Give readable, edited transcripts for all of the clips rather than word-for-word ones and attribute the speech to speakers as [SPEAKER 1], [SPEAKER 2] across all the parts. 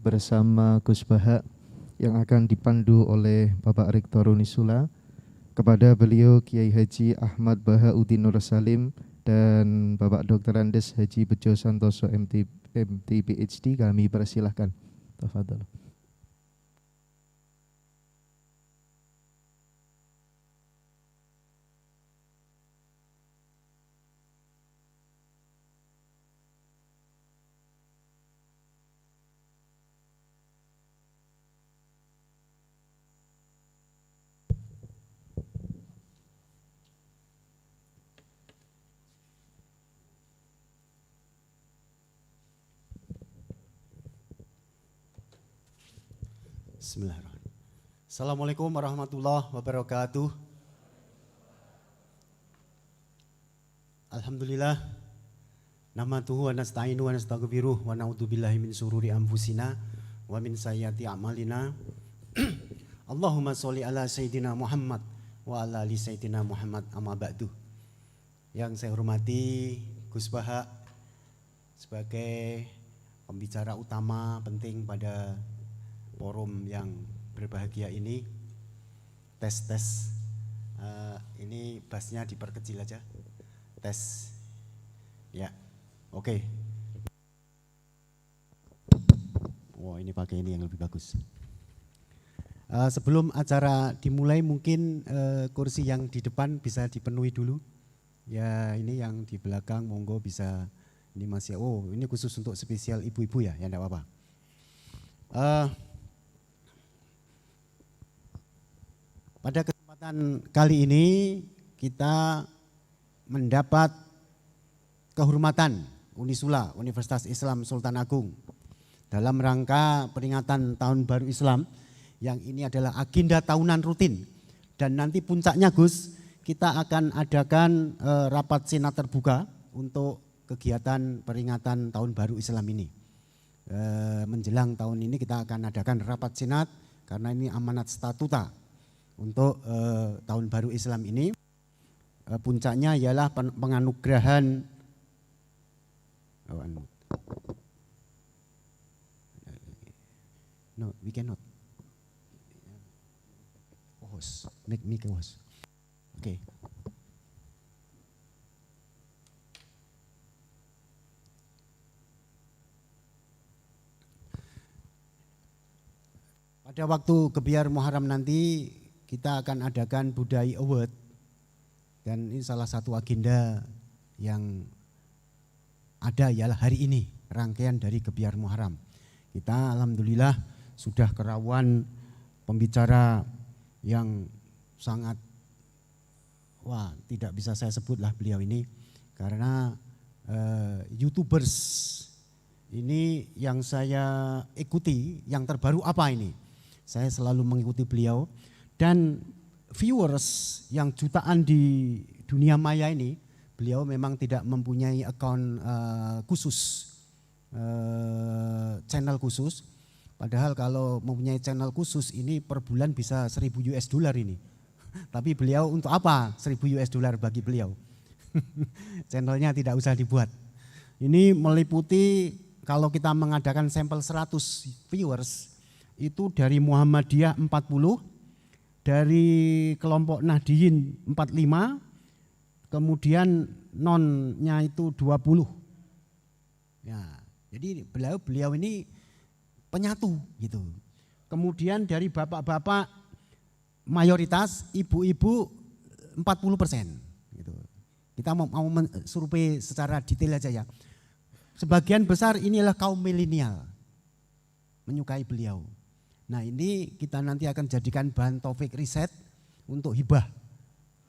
[SPEAKER 1] bersama Gus Baha yang akan dipandu oleh Bapak Rektor Unisula. Kepada beliau Kiai Haji Ahmad Bahauddin Nur Salim dan Bapak Dr. Andes Haji Bejo Santoso MT PhD kami persilahkan. Tafadhol.
[SPEAKER 2] Bismillahirrahmanirrahim. Assalamualaikum warahmatullahi wabarakatuh. Alhamdulillah. Nahmaduhu wa nasta'inu wa nastaghfiruh wa na'udzubillahi min syururi anfusina wa min sayyiati a'malina. Allahumma sholli ala sayyidina Muhammad wa ala ali sayyidina Muhammad amma ba'du. Yang saya hormati Gus Baha sebagai pembicara utama penting pada forum yang berbahagia ini. Tes. Ini bassnya diperkecil aja. Tes. Ya, oke. Wah, ini pakai ini yang lebih bagus. Sebelum acara dimulai mungkin kursi yang di depan bisa dipenuhi dulu. Ya, ini yang di belakang monggo bisa. Ini masih, ini khusus untuk spesial ibu-ibu ya enggak apa-apa. Pada kesempatan kali ini kita mendapat kehormatan Unisula, Universitas Islam Sultan Agung, dalam rangka peringatan Tahun Baru Islam, yang ini adalah agenda tahunan rutin. Dan nanti puncaknya Gus, kita akan adakan rapat senat terbuka untuk kegiatan peringatan Tahun Baru Islam ini. Menjelang tahun ini kita akan adakan rapat senat karena ini amanat statuta untuk Tahun Baru Islam ini. Puncaknya ialah penganugerahan no, we cannot host, make me host. Oke. Pada waktu Gebiar Muharram nanti kita akan adakan Budaya Award, dan ini salah satu agenda yang ada ialah hari ini, rangkaian dari Gebiar Muharram. Kita alhamdulillah sudah kerawan pembicara yang sangat, tidak bisa saya sebutlah beliau ini, karena YouTubers ini yang saya ikuti, yang terbaru apa ini, saya selalu mengikuti beliau. Dan viewers yang jutaan di dunia maya ini, beliau memang tidak mempunyai akun khusus, channel khusus. Padahal kalau mempunyai channel khusus ini per bulan bisa $1.000 ini. Tapi beliau untuk apa $1.000 bagi beliau? Channelnya tidak usah dibuat. Ini meliputi kalau kita mengadakan sampel 100 viewers, itu dari Muhammadiyah 40, dari kelompok Nahdliyin 45, kemudian nonnya itu 20. Ya, jadi beliau ini penyatu gitu. Kemudian dari bapak-bapak mayoritas, ibu-ibu 40% gitu. Kita mau survei secara detail aja ya. Sebagian besar inilah kaum milenial menyukai beliau. Nah, ini kita nanti akan jadikan bahan topik riset untuk hibah.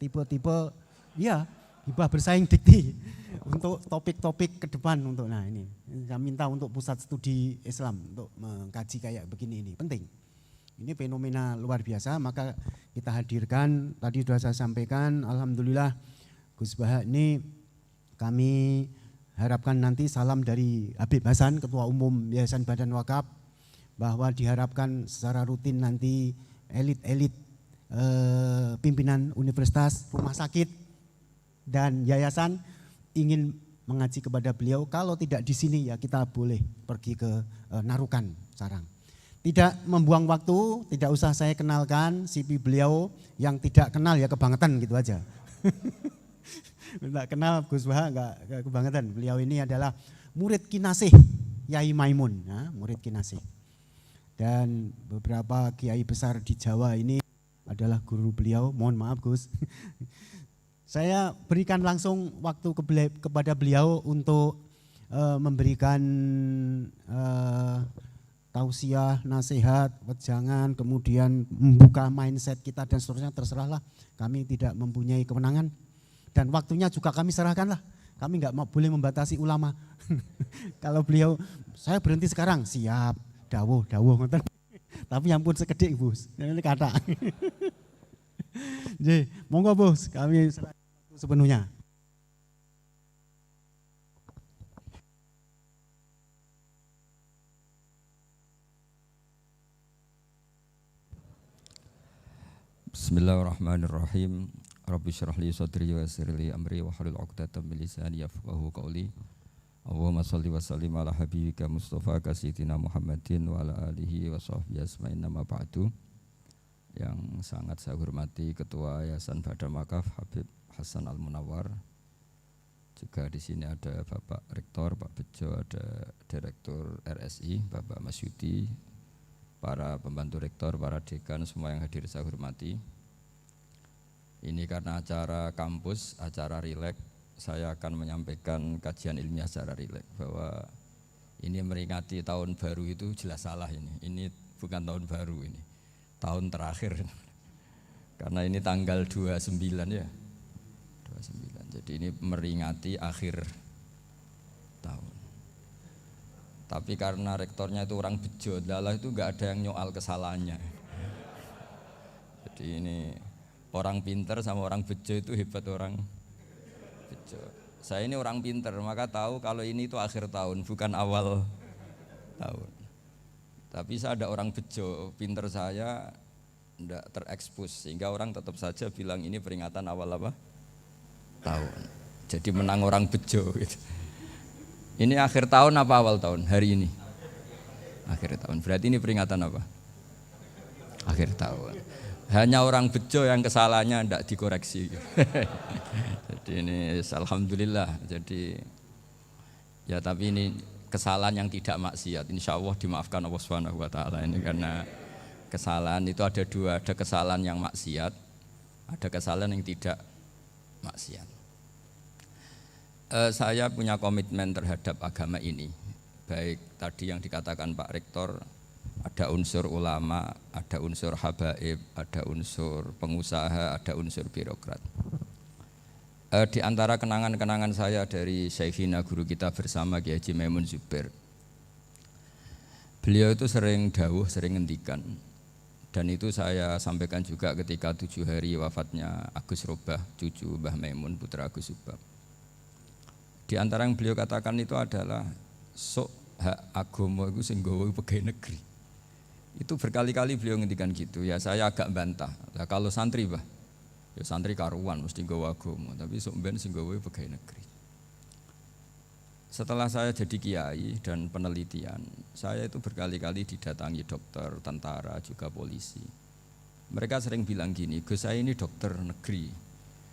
[SPEAKER 2] Tipe-tipe ya, hibah bersaing dikti untuk topik-topik ke depan untuk ini. Saya minta untuk pusat studi Islam untuk mengkaji kayak begini ini, penting. Ini fenomena luar biasa, maka kita hadirkan, tadi sudah saya sampaikan, alhamdulillah Gus Baha ini kami harapkan nanti salam dari Habib Hasan, Ketua Umum Yayasan Badan Wakaf, bahwa diharapkan secara rutin nanti elit-elit pimpinan universitas, rumah sakit, dan yayasan ingin mengaji kepada beliau. Kalau tidak di sini ya kita boleh pergi ke Narukan Sarang. Tidak membuang waktu, tidak usah saya kenalkan CV beliau, yang tidak kenal ya kebangetan gitu aja. Tidak kenal Gus Baha enggak kebangetan. Beliau ini adalah murid kinasih Yai Maimun, ya, murid kinasih. Dan beberapa kiai besar di Jawa ini adalah guru beliau. Mohon maaf Gus. Saya berikan langsung waktu kepada beliau untuk memberikan tausiah, nasihat, wejangan, kemudian membuka mindset kita dan seterusnya, terserahlah. Kami tidak mempunyai kewenangan dan waktunya juga kami serahkanlah. Kami nggak boleh membatasi ulama. Kalau beliau, saya berhenti sekarang, siap, dawuh. Tapi yang pun sekedip Bos, ini kata. Jadi, monggo Bos, kami serahkan waktu sepenuhnya.
[SPEAKER 3] Bismillahirrahmanirrahim. Rabbi syrah li sadri wa yassir li amri wa hlul 'uqdatam min lisani yafqahu qawli. Allahumma shalli wa sallim ala habibika Mustafa sayyidina Muhammadin wa ala alihi wa sahbihi asma'in nama ba'du. Yang sangat saya hormati Ketua Yayasan Badar Wakaf Habib Hasan Al-Munawwar. Juga di sini ada Bapak Rektor Pak Bejo, ada Direktur RSI Bapak Mas Yudi, para pembantu rektor, para dekan, semua yang hadir saya hormati. Ini karena acara kampus, acara rileks, saya akan menyampaikan kajian ilmiah secara rileks bahwa ini meringati tahun baru itu jelas salah ini. Ini bukan tahun baru ini, tahun terakhir. Karena ini tanggal 29 ya. 29. Jadi ini meringati akhir tahun. Tapi karena rektornya itu orang bejo, lalah itu enggak ada yang nyoal kesalahannya. Jadi ini orang pinter sama orang bejo itu hebat orang bejo. Saya ini orang pinter, maka tahu kalau ini itu akhir tahun, bukan awal tahun. Tapi saya ada orang bejo, pinter saya enggak terekspos, sehingga orang tetap saja bilang ini peringatan awal apa? Tahun. Jadi menang orang bejo gitu. Ini akhir tahun apa awal tahun hari ini? Akhir tahun. Berarti ini peringatan apa? Akhir tahun. Hanya orang bejo yang kesalahannya tidak dikoreksi. Jadi ini alhamdulillah. Jadi ya tapi ini kesalahan yang tidak maksiat. Insya Allah dimaafkan Allah Subhanahu Wa Taala ini karena kesalahan itu ada dua, ada kesalahan yang maksiat, ada kesalahan yang tidak maksiat. Saya punya komitmen terhadap agama ini. Baik tadi yang dikatakan Pak Rektor, ada unsur ulama, ada unsur habaib, ada unsur pengusaha, ada unsur birokrat. Di antara kenangan-kenangan saya dari Syekhina guru kita bersama Kiai Haji Maimun Zubair, beliau itu sering dawuh, sering ngendikan. Dan itu saya sampaikan juga ketika 7 hari wafatnya Agus Robah, cucu Mbah Maimun, putra Agus Subah. Di antara yang beliau katakan itu adalah sok hak agama itu sing nggawa pegawai negeri. Itu berkali-kali beliau ngendikan gitu. Ya saya agak bantah. Lah kalau santri bah, ya santri karuan mesti nggawa agama, tapi sok ben sing nggawa pegawai negeri. Setelah saya jadi kiai dan penelitian, saya itu berkali-kali didatangi dokter, tentara, juga polisi. Mereka sering bilang gini, Gus saya ini dokter negeri.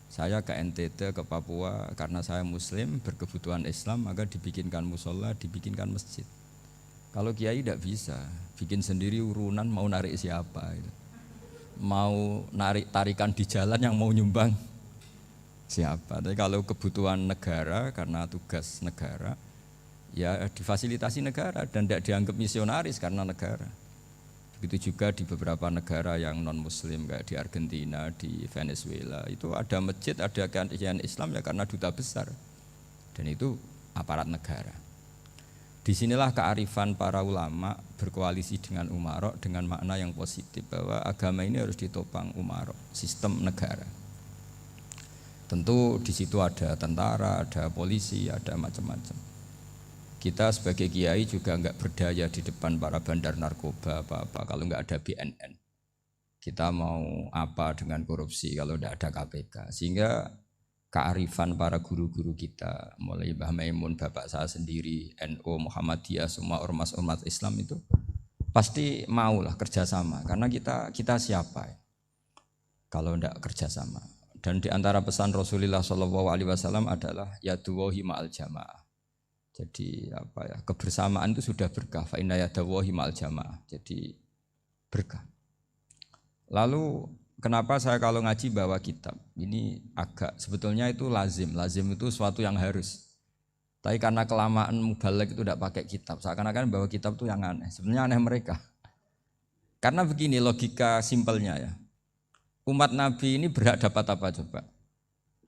[SPEAKER 3] Saya ke NTT, ke Papua, karena saya muslim, berkebutuhan Islam, maka dibikinkan musola, dibikinkan masjid. Kalau kiai tidak bisa, bikin sendiri urunan mau narik siapa. Gitu. Mau narik tarikan di jalan yang mau nyumbang siapa. Tapi kalau kebutuhan negara, karena tugas negara, ya difasilitasi negara dan tidak dianggap misionaris karena negara. Begitu juga di beberapa negara yang non-muslim kayak di Argentina, di Venezuela itu ada masjid, ada kajian Islam ya karena duta besar dan itu aparat negara. Disinilah kearifan para ulama berkoalisi dengan umarok dengan makna yang positif bahwa agama ini harus ditopang umarok, sistem negara. Tentu di situ ada tentara, ada polisi, ada macam-macam. Kita sebagai kiai juga enggak berdaya di depan para bandar narkoba apa-apa kalau enggak ada BNN. Kita mau apa dengan korupsi kalau enggak ada KPK. Sehingga kearifan para guru-guru kita, mulai Mbah Maimun, bapak saya sendiri, NU, Muhammadiyah, semua ormas-ormas Islam itu pasti maulah kerjasama karena kita siapa ya? Kalau tidak kerjasama. Dan di antara pesan Rasulullah SAW adalah yaduwahi ma'al jamaah. Jadi kebersamaan itu sudah berkah. Fa inna yadawahi ma'al jamaah. Jadi berkah. Lalu kenapa saya kalau ngaji bawa kitab? Ini agak sebetulnya itu lazim. Lazim itu suatu yang harus. Tapi karena kelamaan mubalek itu tidak pakai kitab. Seakan-akan bawa kitab itu yang aneh. Sebenarnya aneh mereka. Karena begini logika simpelnya ya. Umat Nabi ini berhak dapat apa coba?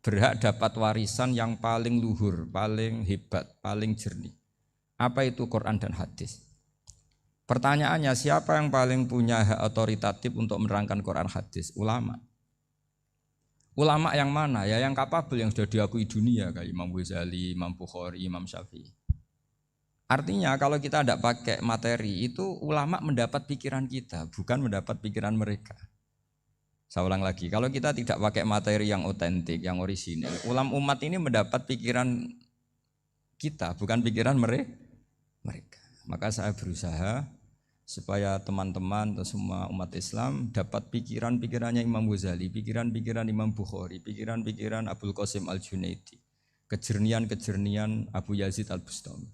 [SPEAKER 3] Berhak dapat warisan yang paling luhur, paling hebat, paling jernih. Apa itu Quran dan hadis? Pertanyaannya, siapa yang paling punya hak otoritatif untuk menerangkan Quran hadis? Ulama. Ulama yang mana? Ya yang kapabel, yang sudah diakui dunia kayak Imam Ghazali, Imam Bukhari, Imam Syafi'i. Artinya kalau kita tidak pakai materi itu ulama mendapat pikiran kita, bukan mendapat pikiran mereka. Saya ulang lagi, kalau kita tidak pakai materi yang otentik, yang orisinil, umat ini mendapat pikiran kita, bukan pikiran mereka. Maka saya berusaha supaya teman-teman atau semua umat Islam dapat pikiran-pikirannya Imam Ghazali, pikiran-pikiran Imam Bukhari, pikiran-pikiran Abul Qasim Al-Junaidi, kejernian-kejernian Abu Yazid Al-Bustami.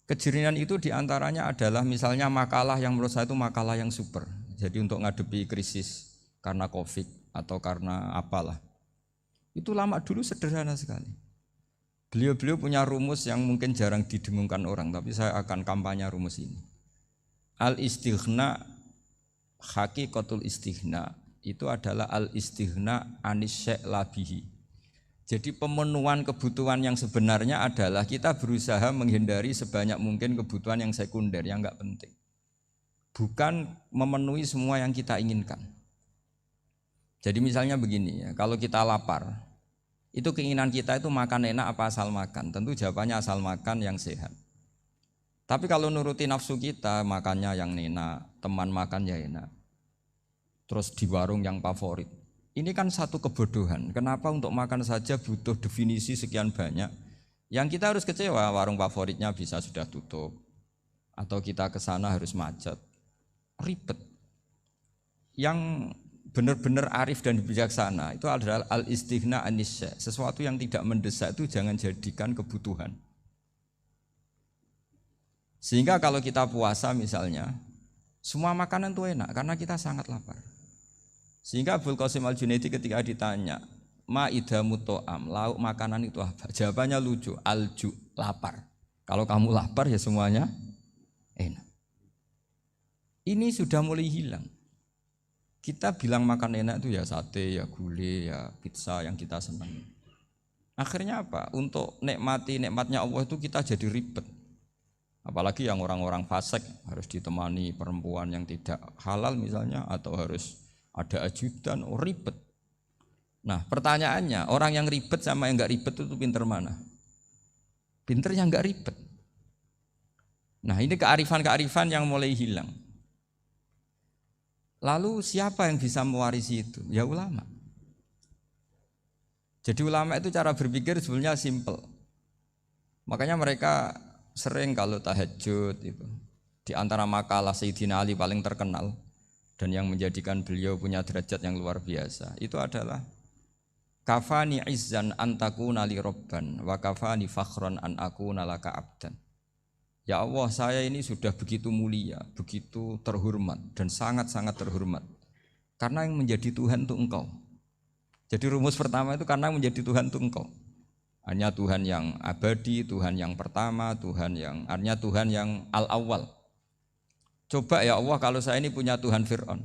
[SPEAKER 3] Kejernian itu diantaranya adalah misalnya makalah yang menurut saya itu makalah yang super. Jadi untuk ngadepi krisis karena Covid atau karena apalah. Itu lama dulu sederhana sekali. Beliau-beliau punya rumus yang mungkin jarang didengungkan orang, tapi saya akan kampanye rumus ini. Al-istighna haqiqatul istighna itu adalah al-istighna anis syai' labihi. Jadi pemenuhan kebutuhan yang sebenarnya adalah kita berusaha menghindari sebanyak mungkin kebutuhan yang sekunder, yang enggak penting. Bukan memenuhi semua yang kita inginkan. Jadi misalnya begini ya, kalau kita lapar, itu keinginan kita itu makan enak apa asal makan? Tentu jawabannya asal makan yang sehat. Tapi kalau nuruti nafsu kita, makannya yang enak, teman makan ya enak. Terus di warung yang favorit. Ini kan satu kebodohan. Kenapa untuk makan saja butuh definisi sekian banyak? Yang kita harus kecewa, warung favoritnya bisa sudah tutup. Atau kita ke sana harus macet. Ribet. Yang benar-benar arif dan bijaksana itu adalah al-istighna anisya. Sesuatu yang tidak mendesak itu jangan jadikan kebutuhan. Sehingga kalau kita puasa misalnya, semua makanan itu enak karena kita sangat lapar. Sehingga Abul Qasim Al-Junaidi ketika ditanya, ma'idamu to'am, lauk makanan itu apa? Jawabannya lucu, alju, lapar. Kalau kamu lapar ya semuanya enak. Ini sudah mulai hilang. Kita bilang makan enak itu ya sate, ya gulai, ya pizza yang kita senang. Akhirnya apa? Untuk nikmatnya Allah itu kita jadi ribet. Apalagi yang orang-orang fasik harus ditemani perempuan yang tidak halal misalnya, atau harus ada ajudan, ribet. Nah pertanyaannya, orang yang ribet sama yang enggak ribet itu pinter mana? Pinter yang enggak ribet. Nah ini kearifan-kearifan yang mulai hilang. Lalu siapa yang bisa mewarisi itu? Ya ulama. Jadi ulama itu cara berpikir sebenarnya simple. Makanya mereka sering kalau tahajud itu, di antara makalah Sayyidina Ali paling terkenal dan yang menjadikan beliau punya derajat yang luar biasa, itu adalah kafani izzan antakuna li robban wa kafani fakhran an akuna laka abdan. Ya Allah, saya ini sudah begitu mulia, begitu terhormat dan sangat-sangat terhormat karena yang menjadi Tuhan itu Engkau. Jadi rumus pertama itu karena menjadi Tuhan itu Engkau. Hanya Tuhan yang abadi, Tuhan yang pertama, artinya Tuhan yang al-awwal. Coba ya Allah, kalau saya ini punya Tuhan Fir'aun,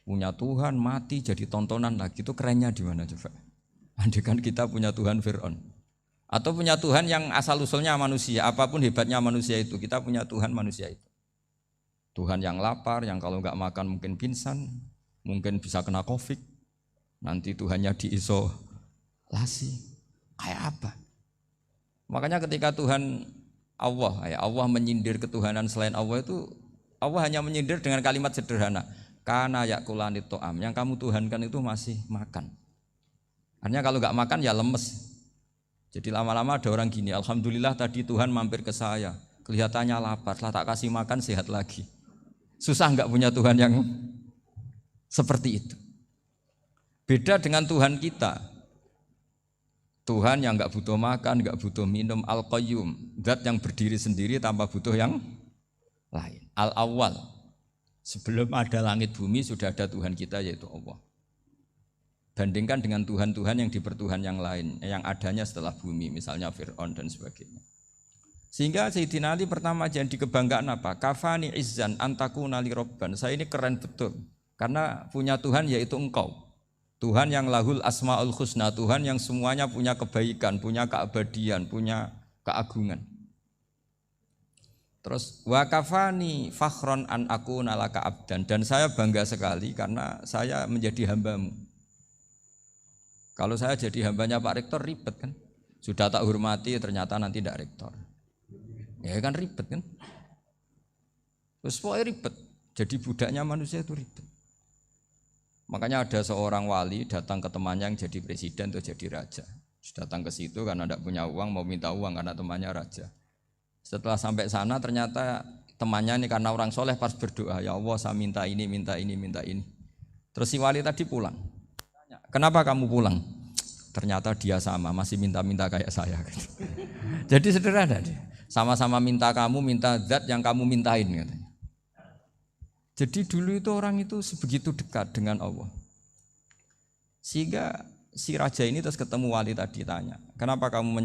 [SPEAKER 3] punya Tuhan mati jadi tontonan lagi, itu kerennya di mana coba? Andai kan kita punya Tuhan Fir'aun. Atau punya Tuhan yang asal-usulnya manusia, apapun hebatnya manusia itu, kita punya Tuhan manusia itu. Tuhan yang lapar, yang kalau enggak makan mungkin pingsan, mungkin bisa kena Covid, nanti Tuhannya diisolasi, kayak apa? Makanya ketika Tuhan Allah menyindir ketuhanan selain Allah itu, Allah hanya menyindir dengan kalimat sederhana, kana yakulani to'am, yang kamu tuhankan itu masih makan. Artinya kalau enggak makan ya lemes. Jadi lama-lama ada orang gini, alhamdulillah tadi Tuhan mampir ke saya, ke kelihatannya lapar, setelah tak kasih makan sehat lagi. Susah enggak punya Tuhan yang seperti itu. Beda dengan Tuhan kita. Tuhan yang enggak butuh makan, enggak butuh minum, Al-Qayyum, zat yang berdiri sendiri tanpa butuh yang lain. Al-Awwal, sebelum ada langit bumi sudah ada Tuhan kita yaitu Allah. Bandingkan dengan Tuhan-Tuhan yang dipertuhan yang lain, yang adanya setelah bumi, misalnya Fir'aun dan sebagainya. Sehingga Sayyidina Ali pertama jadi kebanggaan apa? Kafani izzan antakuna li robban. Saya ini keren betul karena punya Tuhan yaitu engkau. Tuhan yang lahul asmaul husna, Tuhan yang semuanya punya kebaikan, punya keabadian, punya keagungan. Terus wa kafani fakhron an akuna laka abdan, dan saya bangga sekali karena saya menjadi hambamu. Kalau saya jadi hambanya Pak Rektor ribet kan? Sudah tak hormati ternyata nanti tidak rektor. Ya kan ribet kan? Terus pokoknya ribet. Jadi budaknya manusia itu ribet. Makanya ada seorang wali datang ke temannya yang jadi presiden atau jadi raja. Datang ke situ karena tidak punya uang, mau minta uang karena temannya raja. Setelah sampai sana ternyata temannya ini karena orang soleh pas berdoa, ya Allah saya minta ini, minta ini, minta ini. Terus si wali tadi pulang. Kenapa kamu pulang? Ternyata dia sama, masih minta-minta kayak saya. Jadi sederhana dia. Sama-sama minta kamu, minta zat yang kamu mintain katanya. Jadi dulu itu orang itu sebegitu dekat dengan Allah. Sehingga si raja ini terus ketemu wali tadi tanya, kenapa kamu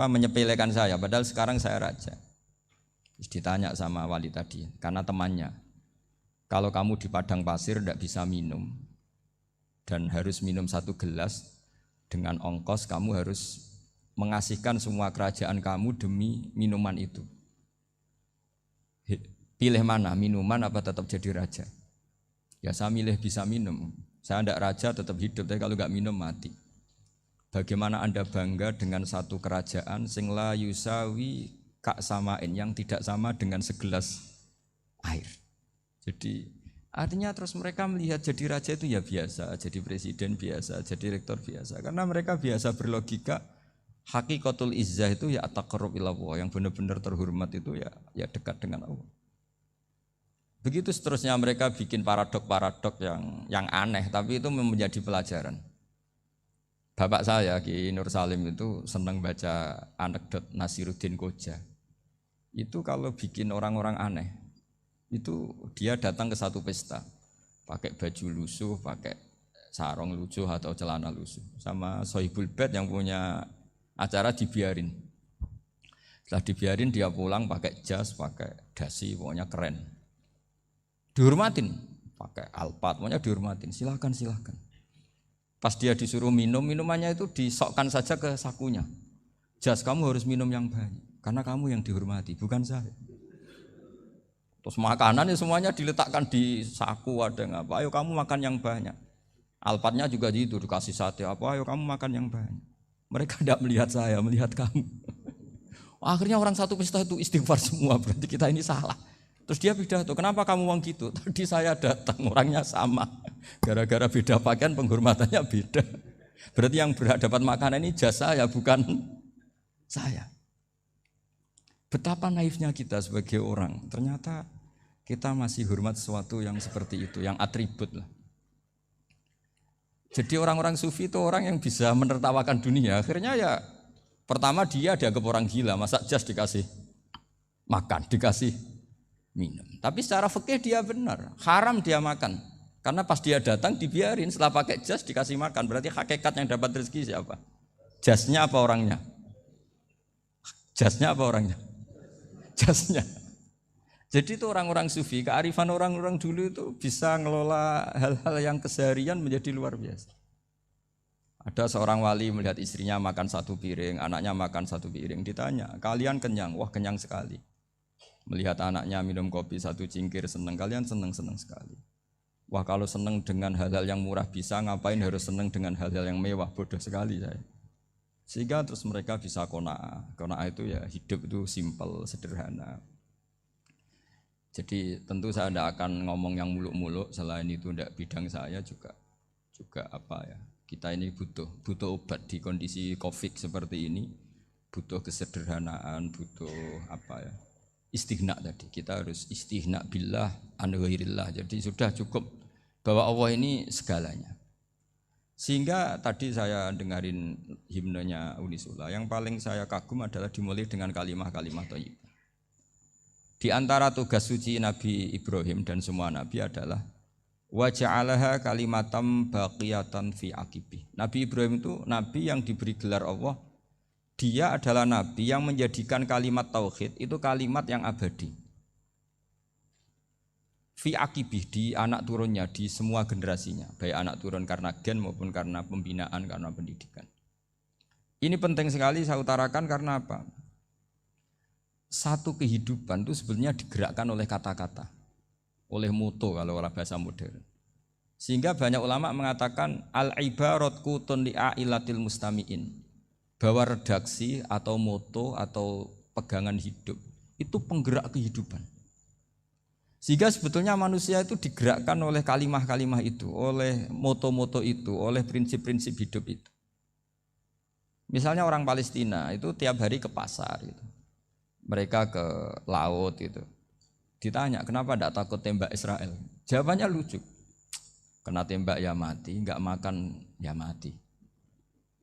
[SPEAKER 3] menyepelekan saya padahal sekarang saya raja. Terus ditanya sama wali tadi, karena temannya, kalau kamu di padang pasir tidak bisa minum dan harus minum 1 gelas, dengan ongkos kamu harus mengasihkan semua kerajaan kamu demi minuman itu. Pilih mana, minuman apa tetap jadi raja? Ya saya milih bisa minum. Saya tidak raja tetap hidup, tapi kalau nggak minum mati. Bagaimana Anda bangga dengan satu kerajaan sing la yusawi kak samain, yang tidak sama dengan segelas air. Jadi artinya terus mereka melihat jadi raja itu ya biasa, jadi presiden biasa, jadi rektor biasa. Karena mereka biasa berlogika hakikatul izzah itu ya taqarrub ila Allah, yang benar-benar terhormat itu ya dekat dengan Allah. Begitu seterusnya mereka bikin paradok-paradok yang aneh, tapi itu menjadi pelajaran. Bapak saya Ki Nur Salim itu senang baca anekdot Nasiruddin Koja. Itu kalau bikin orang-orang aneh, itu dia datang ke satu pesta, pakai baju lusuh, pakai sarung lusuh atau celana lusuh, sama Sohibul Bait yang punya acara dibiarin. Setelah dibiarin dia pulang pakai jas, pakai dasi, pokoknya keren. Dihormatin, pakai alpat, pokoknya dihormatin. Silakan. Pas dia disuruh minum, minumannya itu disokkan saja ke sakunya. Jas, kamu harus minum yang banyak, karena kamu yang dihormati, bukan saya. Terus makanan ya semuanya diletakkan di saku, ada yang apa, ayo kamu makan yang banyak. Alpatnya juga gitu, dikasih sate apa, ayo kamu makan yang banyak. Mereka tidak melihat saya, melihat kamu. Akhirnya orang satu pesta itu istighfar semua, berarti kita ini salah. Terus dia pidato, kenapa kamu uang gitu? Tadi saya datang, orangnya sama. Gara-gara beda pakaian, penghormatannya beda. Berarti yang berhak dapat makanan ini jasa ya, bukan saya. Betapa naifnya kita sebagai orang. Ternyata kita masih hormat sesuatu yang seperti itu, yang atribut lah. Jadi orang-orang sufi itu orang yang bisa menertawakan dunia. Akhirnya ya pertama dia dianggap orang gila, masa jas dikasih makan, dikasih minum. Tapi secara fikih dia benar, haram dia makan. Karena pas dia datang dibiarin, setelah pakai jas dikasih makan. Berarti hakikat yang dapat rezeki siapa? Jasnya apa orangnya? Jasnya apa orangnya? Jasnya. Jadi itu orang-orang sufi, kearifan orang-orang dulu itu bisa ngelola hal-hal yang keseharian menjadi luar biasa. Ada seorang wali melihat istrinya makan 1 piring, anaknya makan 1 piring. Ditanya, kalian kenyang? Wah kenyang sekali. Melihat anaknya minum kopi 1 cingkir senang, kalian senang sekali. Wah kalau senang dengan hal-hal yang murah bisa, ngapain harus senang dengan hal-hal yang mewah, bodoh sekali saya. Sehingga terus mereka bisa qanaah. Qanaah itu ya hidup itu simpel, sederhana. Jadi tentu saya tidak akan ngomong yang muluk-muluk, selain itu tidak bidang saya juga apa ya. Kita ini butuh obat di kondisi Covid seperti ini. butuh kesederhanaan, butuh apa ya? Istighna tadi. Kita harus istighna billah an ghairillah. Jadi sudah cukup bahwa Allah ini segalanya. Sehingga tadi saya dengarin himnenya Unisula, yang paling saya kagum adalah dimulai dengan kalimat-kalimat thayyibah. Di antara tugas suci Nabi Ibrahim dan semua nabi adalah wa ja'alaha kalimatam baqiyatan fi aqibih. Nabi Ibrahim itu nabi yang diberi gelar Allah. Dia adalah nabi yang menjadikan kalimat tauhid itu kalimat yang abadi. Fi aqibih, di anak turunnya, di semua generasinya, baik anak turun karena gen maupun karena pembinaan, karena pendidikan. Ini penting sekali saya utarakan karena apa? Satu kehidupan itu sebenarnya digerakkan oleh kata-kata, oleh moto kalau oleh bahasa modern. Sehingga banyak ulama mengatakan al-ibarat kutun li'ailatil mustami'in, bahwa redaksi atau moto atau pegangan hidup itu penggerak kehidupan. Sehingga sebetulnya manusia itu digerakkan oleh kalimah-kalimah itu, oleh moto-moto itu, oleh prinsip-prinsip hidup itu. Misalnya orang Palestina itu tiap hari ke pasar gitu. Mereka ke laut itu. Ditanya, kenapa tidak takut tembak Israel? Jawabannya lucu. Kena tembak ya mati, enggak makan ya mati.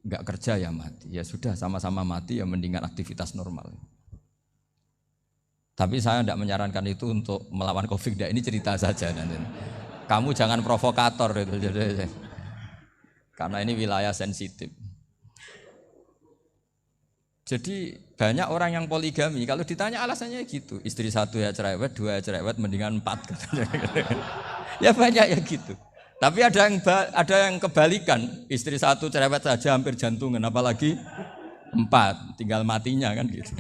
[SPEAKER 3] Enggak kerja ya mati. Ya sudah, sama-sama mati ya mendingan aktivitas normal. Tapi saya tidak menyarankan itu untuk melawan Covid. Ini cerita saja nanti. Kamu jangan provokator itu. Karena ini wilayah sensitif. Jadi banyak orang yang poligami, kalau ditanya alasannya gitu, istri satu ya cerewet, dua ya cerewet, mendingan 4 katanya. Ya banyak ya gitu. Tapi ada yang kebalikan, istri satu cerewet saja hampir jantungan, apalagi 4, tinggal matinya kan gitu.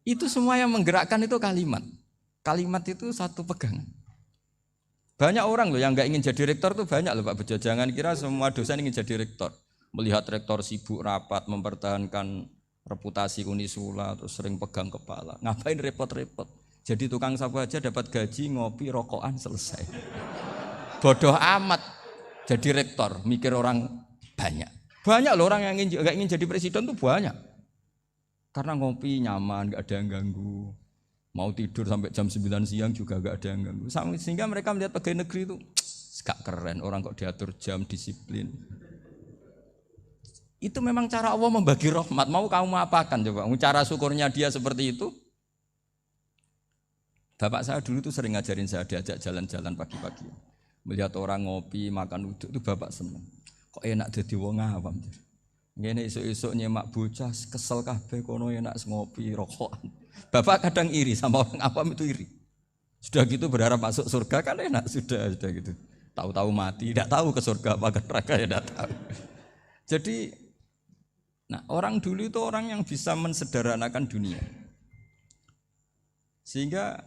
[SPEAKER 3] Itu semua yang menggerakkan itu kalimat. Kalimat itu satu pegangan. Banyak orang loh yang nggak ingin jadi rektor tuh banyak loh Pak Bejo. Jangan kira semua dosen ingin jadi rektor. Melihat rektor sibuk rapat mempertahankan reputasi Unisula, terus sering pegang kepala. Ngapain repot-repot? Jadi tukang sapu aja dapat gaji, ngopi, rokokan, selesai. Bodoh amat jadi rektor, mikir orang banyak. Banyak loh orang yang nggak ingin jadi presiden tuh banyak. Karena ngopi nyaman, nggak ada yang ganggu. Mau tidur sampai jam 9 siang juga nggak ada yang ganggu. Sehingga mereka melihat pegawai negeri itu gak keren, orang kok diatur jam, disiplin. Itu memang cara Allah membagi rahmat. Mau kamu apakan coba? Cara syukurnya dia seperti itu. Bapak saya dulu tuh sering ngajarin saya, diajak jalan-jalan pagi-pagi. Melihat orang ngopi, makan uduk itu bapak seneng. Kok enak jadi wong awam. Ngene esuk-esuk nyemak bocah kesel kabeh kono enak ngopi, rokokan. Bapak kadang iri sama orang awam itu iri. Sudah gitu berharap masuk surga kan enak sudah gitu. Tahu-tahu mati, tidak tahu ke surga apa ke neraka ya tidak tahu. Jadi nah, orang dulu itu orang yang bisa mensederhanakan dunia. Sehingga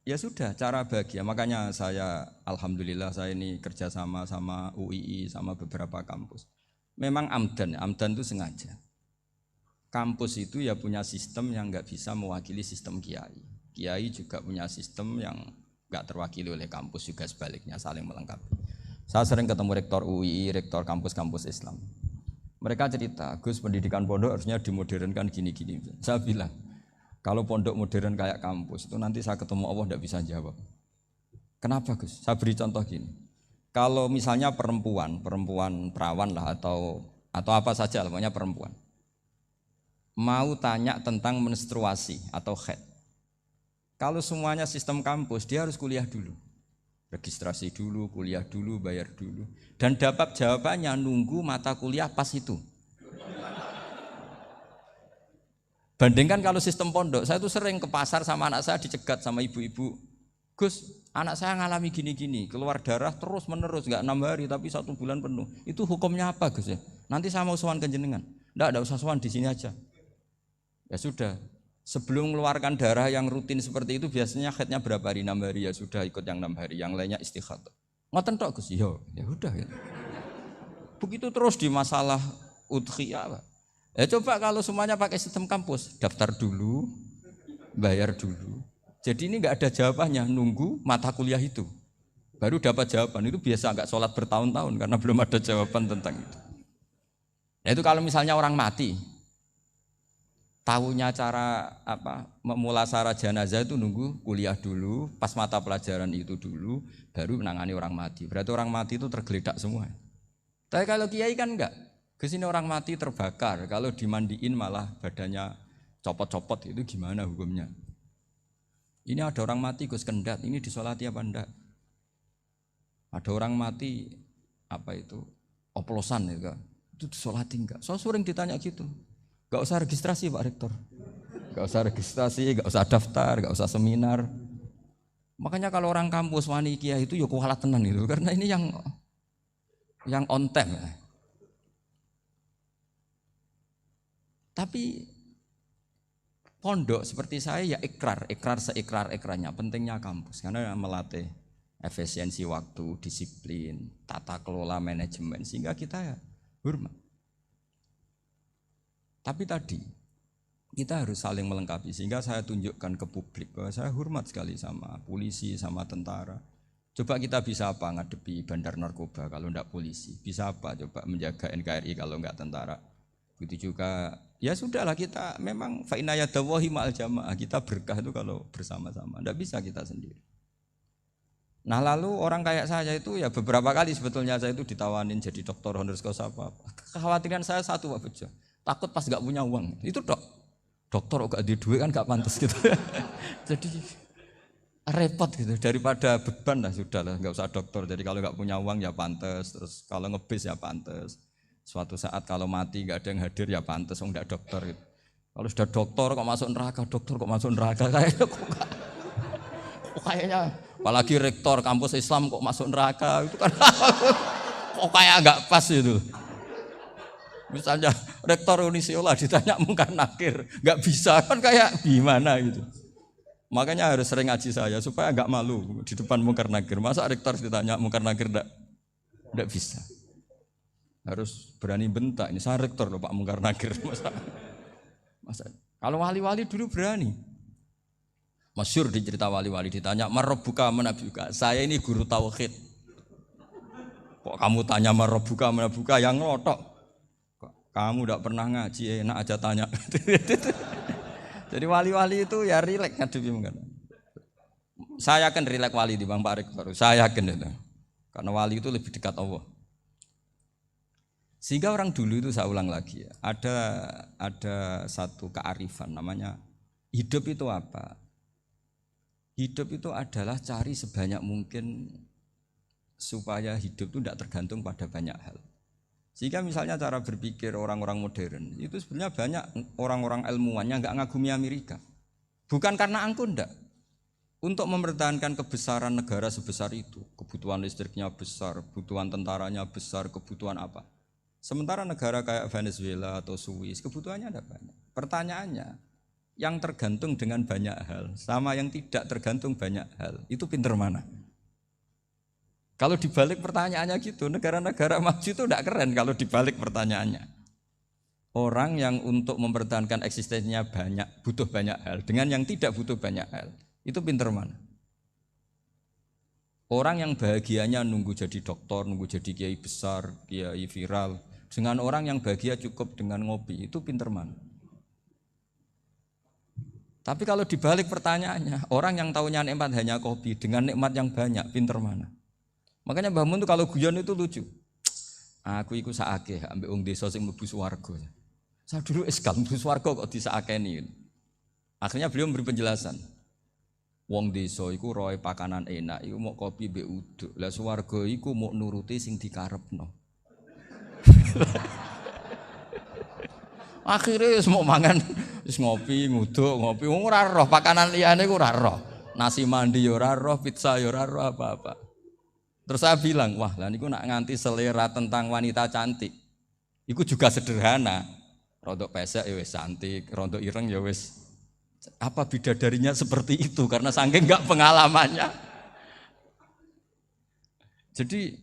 [SPEAKER 3] ya sudah cara bahagia. Makanya saya alhamdulillah saya ini kerjasama sama UII sama beberapa kampus. Memang amdan itu sengaja. Kampus itu ya punya sistem yang nggak bisa mewakili sistem kiai. Kiai juga punya sistem yang nggak terwakili oleh kampus, juga sebaliknya saling melengkapi. Saya sering ketemu rektor UII, rektor kampus-kampus Islam. Mereka cerita, Gus pendidikan pondok harusnya dimodernkan gini-gini. Saya bilang, kalau pondok modern kayak kampus itu nanti saya ketemu Allah tidak bisa jawab. Kenapa Gus? Saya beri contoh gini. Kalau misalnya perempuan perawan lah atau apa saja, namanya perempuan, mau tanya tentang menstruasi atau haid. Kalau semuanya sistem kampus, dia harus kuliah dulu. Registrasi dulu, kuliah dulu, bayar dulu. Dan dapat jawabannya nunggu mata kuliah pas itu. Bandingkan kalau sistem pondok, saya tuh sering ke pasar sama anak saya dicegat sama ibu-ibu. Gus, anak saya ngalami gini-gini, keluar darah terus menerus, nggak 6 hari tapi 1 bulan penuh. Itu hukumnya apa Gus ya? Nanti saya mau sowan ke jenengan. Nggak usah sowan, di sini aja. Ya sudah. Sebelum mengeluarkan darah yang rutin seperti itu biasanya haidnya berapa hari? 6 hari ya sudah ikut yang 6 hari, yang lainnya istikhadah. Ngoten tok Gus, ya udah ya. Begitu terus di masalah udhiyah. Ya coba kalau semuanya pakai sistem kampus, daftar dulu, bayar dulu. Jadi ini enggak ada jawabannya, nunggu mata kuliah itu. Baru dapat jawaban, itu biasa enggak sholat bertahun-tahun karena belum ada jawaban tentang itu. Ya itu kalau misalnya orang mati. tahunya cara memulasara jenazah itu nunggu kuliah dulu, pas mata pelajaran itu dulu, baru menangani orang mati. Berarti orang mati itu tergeledak semua. Tapi kalau kiai kan enggak. Kesini orang mati terbakar, kalau dimandiin malah badannya copot-copot, itu gimana hukumnya? Ini ada orang mati Gus Kendat, ini disolati apa enggak? Ada orang mati oplosan itu disolati enggak? So sering ditanya gitu. Gak usah registrasi Pak Rektor, gak usah registrasi, gak usah daftar, gak usah seminar. Makanya kalau orang kampus wani kiai itu ya kualat tenan itu, karena ini yang on time. Tapi pondok seperti saya ya ikrar seikrar-ikrarnya. Pentingnya kampus karena melatih efisiensi waktu, disiplin, tata kelola manajemen sehingga kita ya hormat. Tapi tadi kita harus saling melengkapi sehingga saya tunjukkan ke publik bahwa saya hormat sekali sama polisi, sama tentara. Coba kita bisa apa ngadepi bandar narkoba kalau enggak polisi? Bisa apa coba menjaga NKRI kalau enggak tentara? Begitu juga ya sudahlah kita memang fa inna yadallahi ma'al jamaah, kita berkah itu kalau bersama-sama. Enggak bisa kita sendiri. Nah lalu orang kayak saya itu ya beberapa kali sebetulnya saya itu ditawanin jadi doktor honoris causa apa. Kekhawatiran saya satu Pak Bejo. Takut pas gak punya uang, itu dokter gak ada duit kan gak pantas gitu. Jadi repot gitu, daripada beban lah sudah lah, gak usah dokter. Jadi kalau gak punya uang ya pantas, terus kalau ngebis ya pantas. Suatu saat kalau mati gak ada yang hadir ya pantas, enggak dokter gitu. Kalau sudah dokter kok masuk neraka, kayaknya apalagi rektor kampus Islam kok masuk neraka itu kan kok kayak gak pas itu. Misalnya rektor Unisiola ditanya mungkar nakir, nggak bisa kan kayak gimana gitu. Makanya harus sering ngaji saya supaya nggak malu di depan mungkar nakir. Masa rektor ditanya mungkar nakir nggak bisa. Harus berani bentak. Ini saya rektor loh Pak mungkar nakir. Masa. Kalau wali-wali dulu berani. Masyhur di cerita wali-wali ditanya marabbuka manabuka. Saya ini guru tauhid. Kok kamu tanya marabbuka manabuka yang ngelotok? Kamu tidak pernah ngaji, enak aja tanya. Jadi wali-wali itu ya rileks ngadepi mungkin. Saya yakin rileks wali di Bang Pak Rektor. Saya yakin itu. Karena wali itu lebih dekat Allah. Sehingga orang dulu itu saya ulang lagi ya, ada satu kearifan namanya hidup itu apa? Hidup itu adalah cari sebanyak mungkin supaya hidup itu tidak tergantung pada banyak hal. Sehingga misalnya cara berpikir orang-orang modern itu sebenarnya banyak orang-orang ilmuwan yang nggak ngagumi Amerika. Bukan karena angkuh enggak. Untuk mempertahankan kebesaran negara sebesar itu, kebutuhan listriknya besar, kebutuhan tentaranya besar, kebutuhan apa. Sementara negara kayak Venezuela atau Swiss kebutuhannya ada banyak. Pertanyaannya, yang tergantung dengan banyak hal sama yang tidak tergantung banyak hal, itu pinter mana? Kalau dibalik pertanyaannya gitu, negara-negara maju itu tidak keren kalau dibalik pertanyaannya. Orang yang untuk mempertahankan eksistensinya banyak, butuh banyak hal, dengan yang tidak butuh banyak hal, itu pinter mana? Orang yang bahagianya nunggu jadi dokter, nunggu jadi kiai besar, kiai viral, dengan orang yang bahagia cukup dengan ngopi, itu pinter mana? Tapi kalau dibalik pertanyaannya, orang yang taunya nikmat hanya kopi, dengan nikmat yang banyak, pinter mana? Makanya Mbah Mun itu kalau guyon itu lucu. Aku iku sakake ambek wong desa sing mlebu swarga. Saya dulu eskal mlebu swarga kok disakeni. Akhirnya beliau memberi penjelasan. Wong desa iku roe pakanan enak, iku mau kopi mbek uduk. Lah swarga iku mau nuruti sing dikarepno. Akhirnya wis mau mangan, wis ngopi, nguduk, ngopi. Wong ora roh pakanan liyane iku ora roh. Nasi mandi ya ora roh, pizza ya ora roh apa-apa. Terus saya bilang, wah lah niku nak nganti selera tentang wanita cantik. Iku juga sederhana. Rontok pesek ya wis cantik, rontok ireng ya wis. Apa bidadarinya seperti itu karena saking enggak pengalamannya. Jadi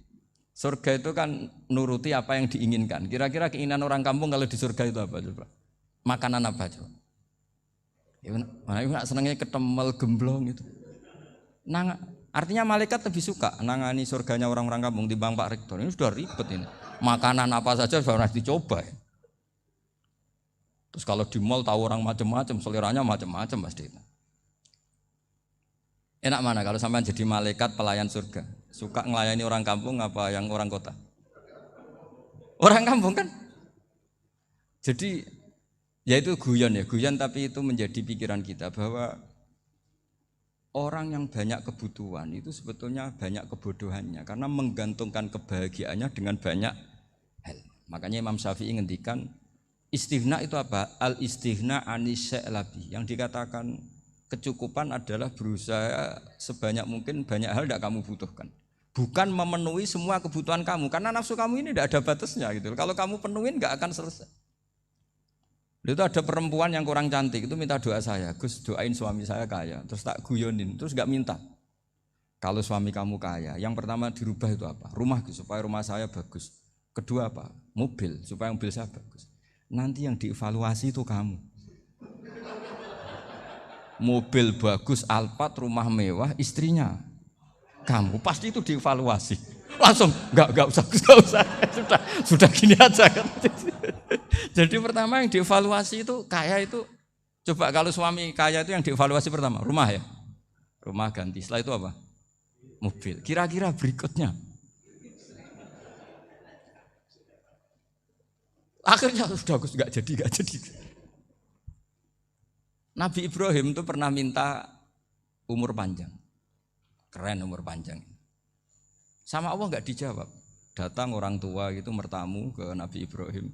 [SPEAKER 3] surga itu kan nuruti apa yang diinginkan. Kira-kira keinginan orang kampung kalau di surga itu apa coba? Makanan apa coba? Ya nak senengnya ketemel gemblong gitu. Artinya malaikat lebih suka nangani surganya orang-orang kampung di Bang Pak Rektor. Ini sudah ribet ini. Makanan apa saja sudah harus dicoba. Ya. Terus kalau di mall tahu orang macam-macam, seleranya macam-macam pasti. Enak mana kalau sampean jadi malaikat pelayan surga? Suka ngelayani orang kampung apa yang orang kota? Orang kampung kan? Jadi ya itu guyon tapi itu menjadi pikiran kita bahwa orang yang banyak kebutuhan itu sebetulnya banyak kebodohannya karena menggantungkan kebahagiaannya dengan banyak hal. Makanya Imam Syafi'i ngendikan istighna itu apa? Al-istighna anisya'i. Yang dikatakan kecukupan adalah berusaha sebanyak mungkin banyak hal tidak kamu butuhkan. Bukan memenuhi semua kebutuhan kamu karena nafsu kamu ini tidak ada batasnya gitu. Kalau kamu penuhin nggak akan selesai. Itu ada perempuan yang kurang cantik itu minta doa saya, Gus doain suami saya kaya. Terus tak guyonin, terus nggak minta. Kalau suami kamu kaya, yang pertama dirubah itu apa? Rumah supaya rumah saya bagus. Kedua apa? Mobil supaya mobil saya bagus. Nanti yang dievaluasi itu kamu. Mobil bagus, Alphard, rumah mewah, istrinya kamu pasti itu dievaluasi. Langsung enggak usah sudah gini aja kan. Jadi pertama yang dievaluasi itu kaya itu coba kalau suami kaya itu yang dievaluasi pertama rumah ya. Rumah ganti. Setelah itu apa? Mobil. Kira-kira berikutnya. Akhirnya sudah enggak jadi. Nabi Ibrahim itu pernah minta umur panjang. Keren umur panjang. Sama Allah enggak dijawab. Datang orang tua gitu mertamu ke Nabi Ibrahim.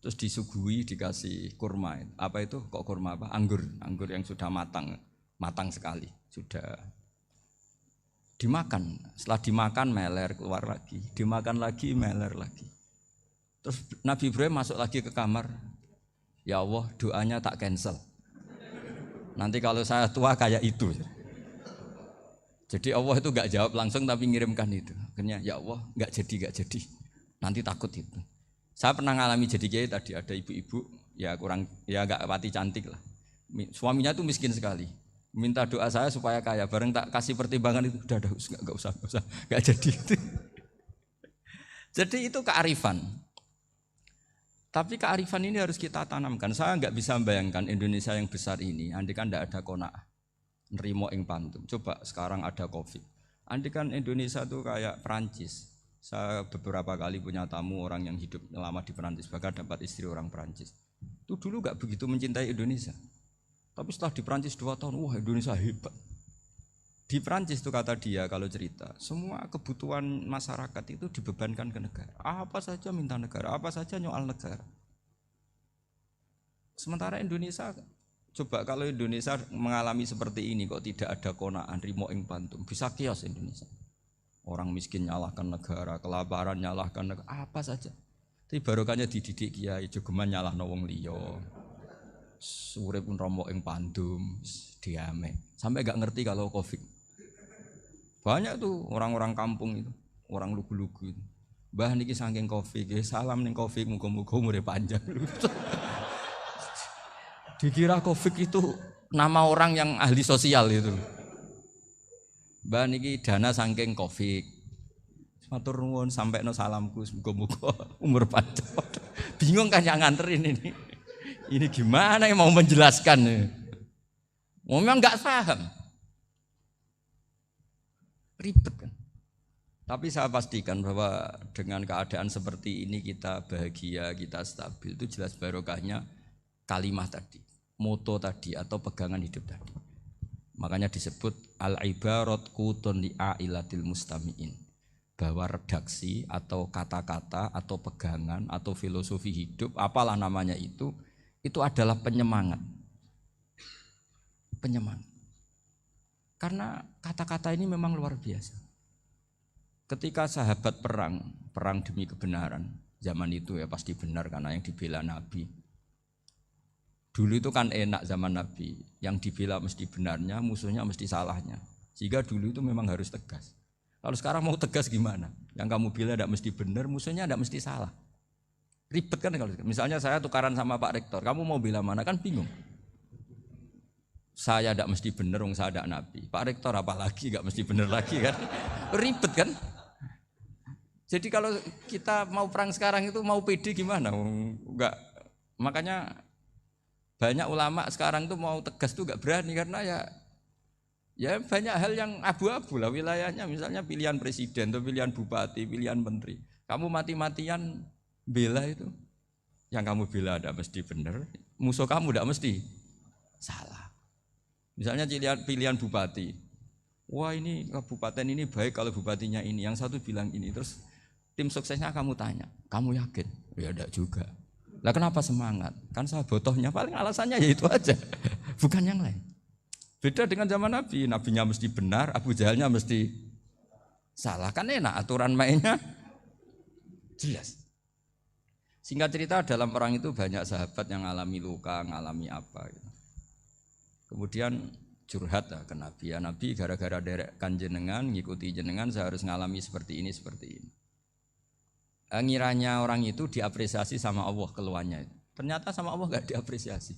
[SPEAKER 3] Terus disuguhi dikasih kurma. Apa itu? Kok kurma apa? Anggur yang sudah matang sekali. Sudah dimakan. Setelah dimakan meler keluar lagi. Dimakan lagi meler lagi. Terus Nabi Ibrahim masuk lagi ke kamar. Ya Allah, doanya tak cancel. Nanti kalau saya tua kayak itu. Jadi Allah itu enggak jawab langsung tapi ngirimkan itu. Akhirnya ya Allah enggak jadi. Nanti takut itu. Saya pernah ngalami jadi kiai tadi ada ibu-ibu ya enggak pati cantik lah. Suaminya tuh miskin sekali. Minta doa saya supaya kaya. Bareng tak kasih pertimbangan itu udah enggak usah. Enggak jadi itu. Jadi itu kearifan. Tapi kearifan ini harus kita tanamkan. Saya enggak bisa membayangkan Indonesia yang besar ini andai kan enggak ada qanaah. Nerimo ing pantum. Coba sekarang ada Covid. Andai kan Indonesia tuh kayak Perancis. Saya beberapa kali punya tamu orang yang hidup lama di Perancis, bahkan dapat istri orang Perancis. Itu dulu enggak begitu mencintai Indonesia. Tapi setelah di Perancis 2 tahun, wah Indonesia hebat. Di Perancis itu kata dia kalau cerita, semua kebutuhan masyarakat itu dibebankan ke negara. Apa saja minta negara, apa saja nyoal negara. Sementara Indonesia, coba kalau Indonesia mengalami seperti ini kok tidak ada qanaah rimo ing pantum, bisa kios Indonesia. Orang miskin nyalahkan negara, kelaparan nyalahkan negara, apa saja. Tapi barokahnya dididik kiai, jogeman nyalahno wong liya. Urip romo ing pandum, diame. Sampai enggak ngerti kalau Covid. Banyak tuh orang-orang kampung itu, orang lugu-lugu itu. Mbah niki saking Covid, salam ning Covid muga-muga umure panjang. Dikira Covid itu nama orang yang ahli sosial itu. Mbah niki dana saking Covid. Matur nuwun sampekno salamku muga-muga umur panjang. Bingung kan yang nganterin ini. Ini gimana yang mau menjelaskan? Memang enggak paham. Ribet kan. Tapi saya pastikan bahwa dengan keadaan seperti ini kita bahagia, kita stabil, itu jelas barokahnya kalimah tadi, moto tadi atau pegangan hidup tadi. Makanya disebut al-ibarat qutun li'ailatil mustami'in, bahwa redaksi atau kata-kata atau pegangan atau filosofi hidup, apalah namanya itu adalah penyemangat. Penyemangat. Karena kata-kata ini memang luar biasa. Ketika sahabat perang demi kebenaran, zaman itu ya pasti benar karena yang dibela Nabi. Dulu itu kan enak zaman Nabi, yang dibela mesti benarnya, musuhnya mesti salahnya. Sehingga dulu itu memang harus tegas. Kalau sekarang mau tegas gimana? Yang kamu bela tidak mesti benar, musuhnya tidak mesti salah. Ribet kan kalau misalnya saya tukaran sama Pak Rektor, kamu mau bela mana kan bingung. Saya tidak mesti benar, saya tidak Nabi. Pak Rektor apalagi tidak mesti benar lagi kan? Ribet kan? Jadi kalau kita mau perang sekarang itu mau pede gimana? Enggak. Makanya Banyak ulama sekarang tuh mau tegas tuh gak berani karena ya banyak hal yang abu-abu lah wilayahnya, misalnya pilihan presiden atau pilihan bupati, pilihan menteri. Kamu mati-matian bela itu, yang kamu bela tidak mesti benar, musuh kamu tidak mesti salah. Misalnya pilihan bupati, wah ini kabupaten ini baik kalau bupatinya ini, yang satu bilang ini, terus tim suksesnya kamu tanya, kamu yakin? Ya tidak juga. Lah kenapa semangat? Kan saya botohnya, paling alasannya ya itu aja, bukan yang lain. Beda dengan zaman Nabi, nabinya mesti benar, Abu Jahalnya mesti salah. Kan enak, aturan mainnya jelas. Singkat cerita, dalam perang itu banyak sahabat yang ngalami luka, ngalami apa gitu. Kemudian curhat ke Nabi, ya Nabi gara-gara derekkan jenengan, ngikuti jenengan, saya harus ngalami seperti ini, seperti ini. Ngiranya orang itu diapresiasi sama Allah keluarnya itu. Ternyata sama Allah gak diapresiasi.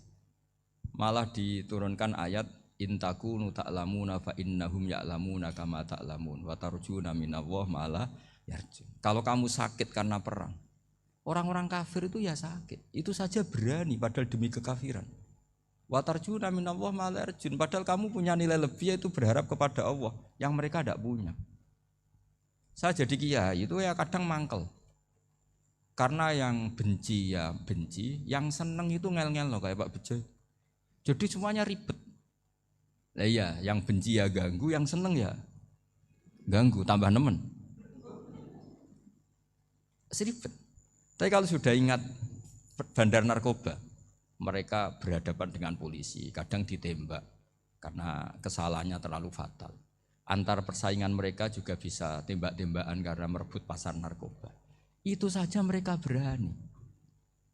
[SPEAKER 3] Malah diturunkan ayat intakunu ta'lamuna fa innahum ya'lamuna kama ta'lamun wa tarjuna minallah ma'ala yarjun. Kalau kamu sakit karena perang, orang-orang kafir itu ya sakit. Itu saja berani padahal demi kekafiran. Wa tarjuna minallah ma'ala yarjun. Padahal kamu punya nilai lebih, yaitu berharap kepada Allah yang mereka tidak punya. Saya jadi kiai itu ya kadang mangkel. Karena yang benci ya benci, yang seneng itu ngel-ngel loh kayak Pak Bejo. Jadi semuanya ribet. Nah iya, yang benci ya ganggu, yang seneng ya ganggu, tambah nemen. Seribet. Tapi kalau sudah ingat bandar narkoba, mereka berhadapan dengan polisi, kadang ditembak karena kesalahannya terlalu fatal. Antar persaingan mereka juga bisa tembak-tembakan karena merebut pasar narkoba. Itu saja mereka berani.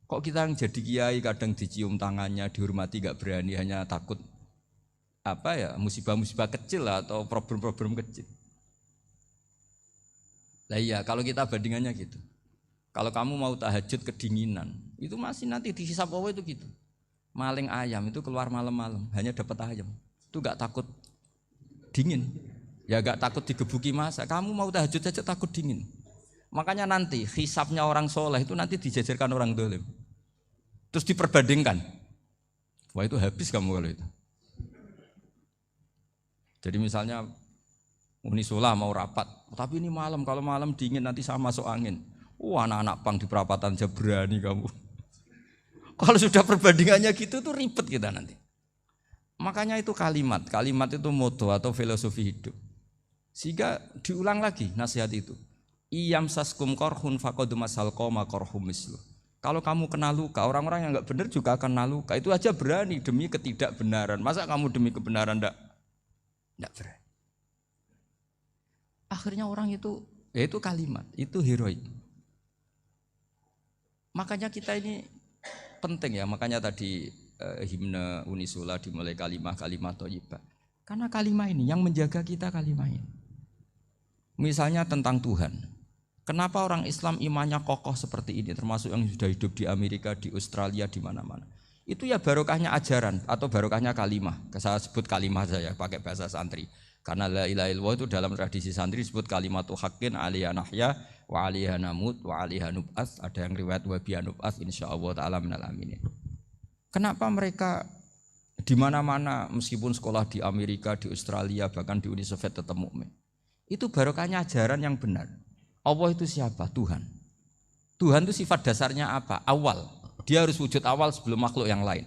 [SPEAKER 3] Kok kita yang jadi kiai kadang dicium tangannya, dihormati gak berani, hanya takut apa ya, musibah-musibah kecil lah, atau problem-problem kecil. Lah iya, kalau kita bandingannya gitu. Kalau kamu mau tahajud kedinginan, itu masih nanti dihisab Allah itu gitu. Maling ayam itu keluar malam-malam, hanya dapat ayam. Itu gak takut dingin. Ya gak takut digebuki masa. Kamu mau tahajud saja takut dingin. Makanya nanti hisabnya orang soleh itu nanti dijajarkan orang dolim. Terus diperbandingkan. Wah itu habis kamu kalau itu. Jadi misalnya Unisula mau rapat, tapi ini malam, kalau malam dingin nanti sama masuk angin. Wah anak-anak pang di perapatan aja berani kamu. Kalau sudah perbandingannya gitu tuh ribet kita nanti. Makanya itu kalimat itu moto atau filosofi hidup. Sehingga diulang lagi nasihat itu. Iyam saskum korhun fakodu masal koma korhum mislu. Kalau kamu kena luka, orang-orang yang enggak benar juga akan kena luka. Itu aja berani demi ketidakbenaran. Masa kamu demi kebenaran enggak berani? Akhirnya orang itu, ya itu kalimat, itu heroik. Makanya kita ini penting ya, makanya tadi himne Unisula dimulai kalimat thayyibah. Karena kalimat ini yang menjaga kita, kalimat ini. Misalnya tentang Tuhan. Kenapa orang Islam imannya kokoh seperti ini, termasuk yang sudah hidup di Amerika, di Australia, di mana-mana. Itu ya barokahnya ajaran atau barokahnya kalimah. Saya sebut kalimah saya pakai bahasa santri. Karena la ilaha illallah itu dalam tradisi santri disebut kalimatu haqqin alaiha nahya wa alaiha namut wa alaiha nub'ats. Ada yang riwayat wa biha nub'ats insyaallah taala minal aminin. Kenapa mereka di mana-mana meskipun sekolah di Amerika, di Australia, bahkan di Uni Soviet tetap mukmin? Itu barokahnya ajaran yang benar. Allah itu siapa? Tuhan. Tuhan itu sifat dasarnya apa? Awal. Dia harus wujud awal sebelum makhluk yang lain.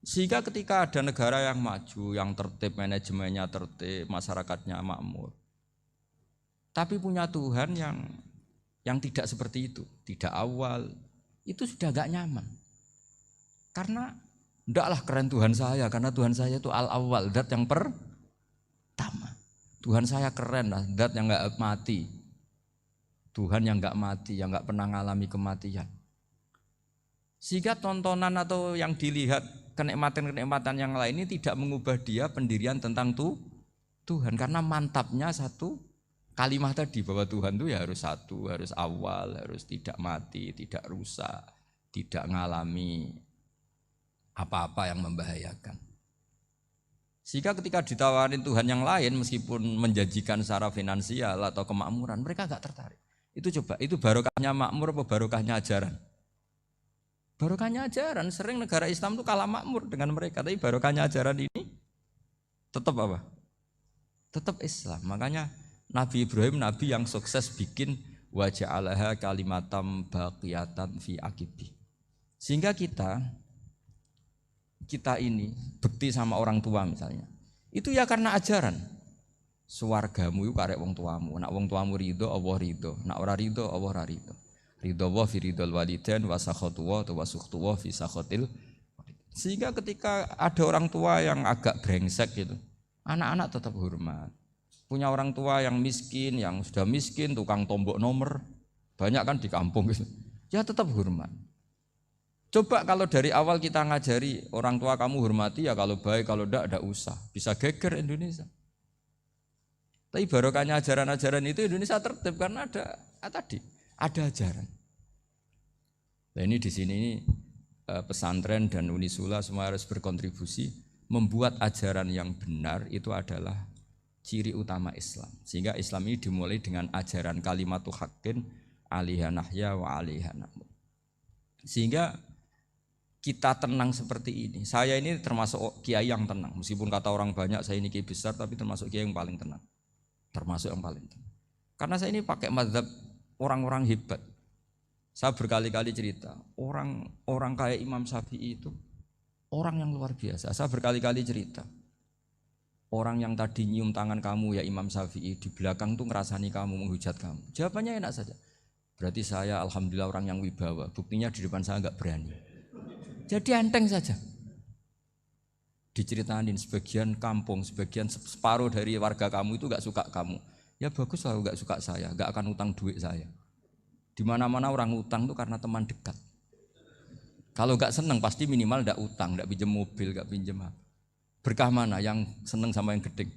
[SPEAKER 3] Sehingga ketika ada negara yang maju, yang tertib, manajemennya tertib, masyarakatnya makmur, tapi punya Tuhan yang tidak seperti itu, tidak awal, itu sudah gak nyaman. Karena ndaklah keren Tuhan saya, karena Tuhan saya itu al-awwal, zat yang pertama. Tuhan saya keren lah, zat yang gak mati. Tuhan yang gak mati, yang gak pernah mengalami kematian. Sehingga tontonan atau yang dilihat kenikmatan-kenikmatan yang lain ini tidak mengubah dia pendirian tentang Tuhan. Karena mantapnya satu kalimat tadi bahwa Tuhan itu ya harus satu, harus awal, harus tidak mati, tidak rusak, tidak mengalami apa-apa yang membahayakan. Sehingga ketika ditawarin Tuhan yang lain meskipun menjanjikan secara finansial atau kemakmuran, mereka gak tertarik. Itu coba, itu barokahnya makmur apa barokahnya ajaran? Barokahnya ajaran, sering negara Islam itu kalah makmur dengan mereka, tapi barokahnya ajaran ini tetap apa? Tetap Islam. Makanya Nabi Ibrahim nabi yang sukses bikin wa ja'alaha kalimatam baqiyatan fi aqibi. Sehingga kita ini bekti sama orang tua misalnya. Itu ya karena ajaran. Suwargamu itu karek wong tuamu. Nak wong tuamu ridho, Allah ridho. Nak ora ridho, Allah ora ridho. Ridho wa fi ridhol walidain wa sakhatu wa sukhtu wa fi sakhatil. Sehingga ketika ada orang tua yang agak brengsek gitu, anak-anak tetap hormat. Punya orang tua yang miskin, yang sudah miskin, tukang tombok nomor, banyak kan di kampung gitu. Ya tetap hormat. Coba kalau dari awal kita ngajari orang tua kamu hormati ya kalau baik, kalau enggak usah. Bisa geger Indonesia. Tapi barokahnya ajaran-ajaran itu Indonesia tertib karena ada ajaran. Nah ini di sini pesantren dan Unisula semua harus berkontribusi membuat ajaran yang benar itu adalah ciri utama Islam. Sehingga Islam ini dimulai dengan ajaran kalimatu haqqin alaiha nahya wa alaiha namut. Sehingga kita tenang seperti ini. Saya ini termasuk kiai yang tenang. Meskipun kata orang banyak saya ini kiai besar, tapi termasuk kiai yang paling tenang. Termasuk yang paling tenang. Karena saya ini pakai mazhab orang-orang hebat. Saya berkali-kali cerita, orang kayak Imam Syafi'i itu orang yang luar biasa. Saya berkali-kali cerita. Orang yang tadi nyium tangan kamu ya Imam Syafi'i, di belakang tuh ngerasani kamu, menghujat kamu. Jawabannya enak saja. Berarti saya alhamdulillah orang yang wibawa. Buktinya di depan saya enggak berani. Jadi enteng saja. Diceritain sebagian kampung, sebagian separuh dari warga kamu itu enggak suka kamu. Ya bagus lah enggak suka saya, enggak akan utang duit saya. Di mana-mana orang utang itu karena teman dekat. Kalau enggak senang pasti minimal enggak utang, enggak pinjam mobil, enggak pinjam apa. Berkah mana yang senang sama yang gede.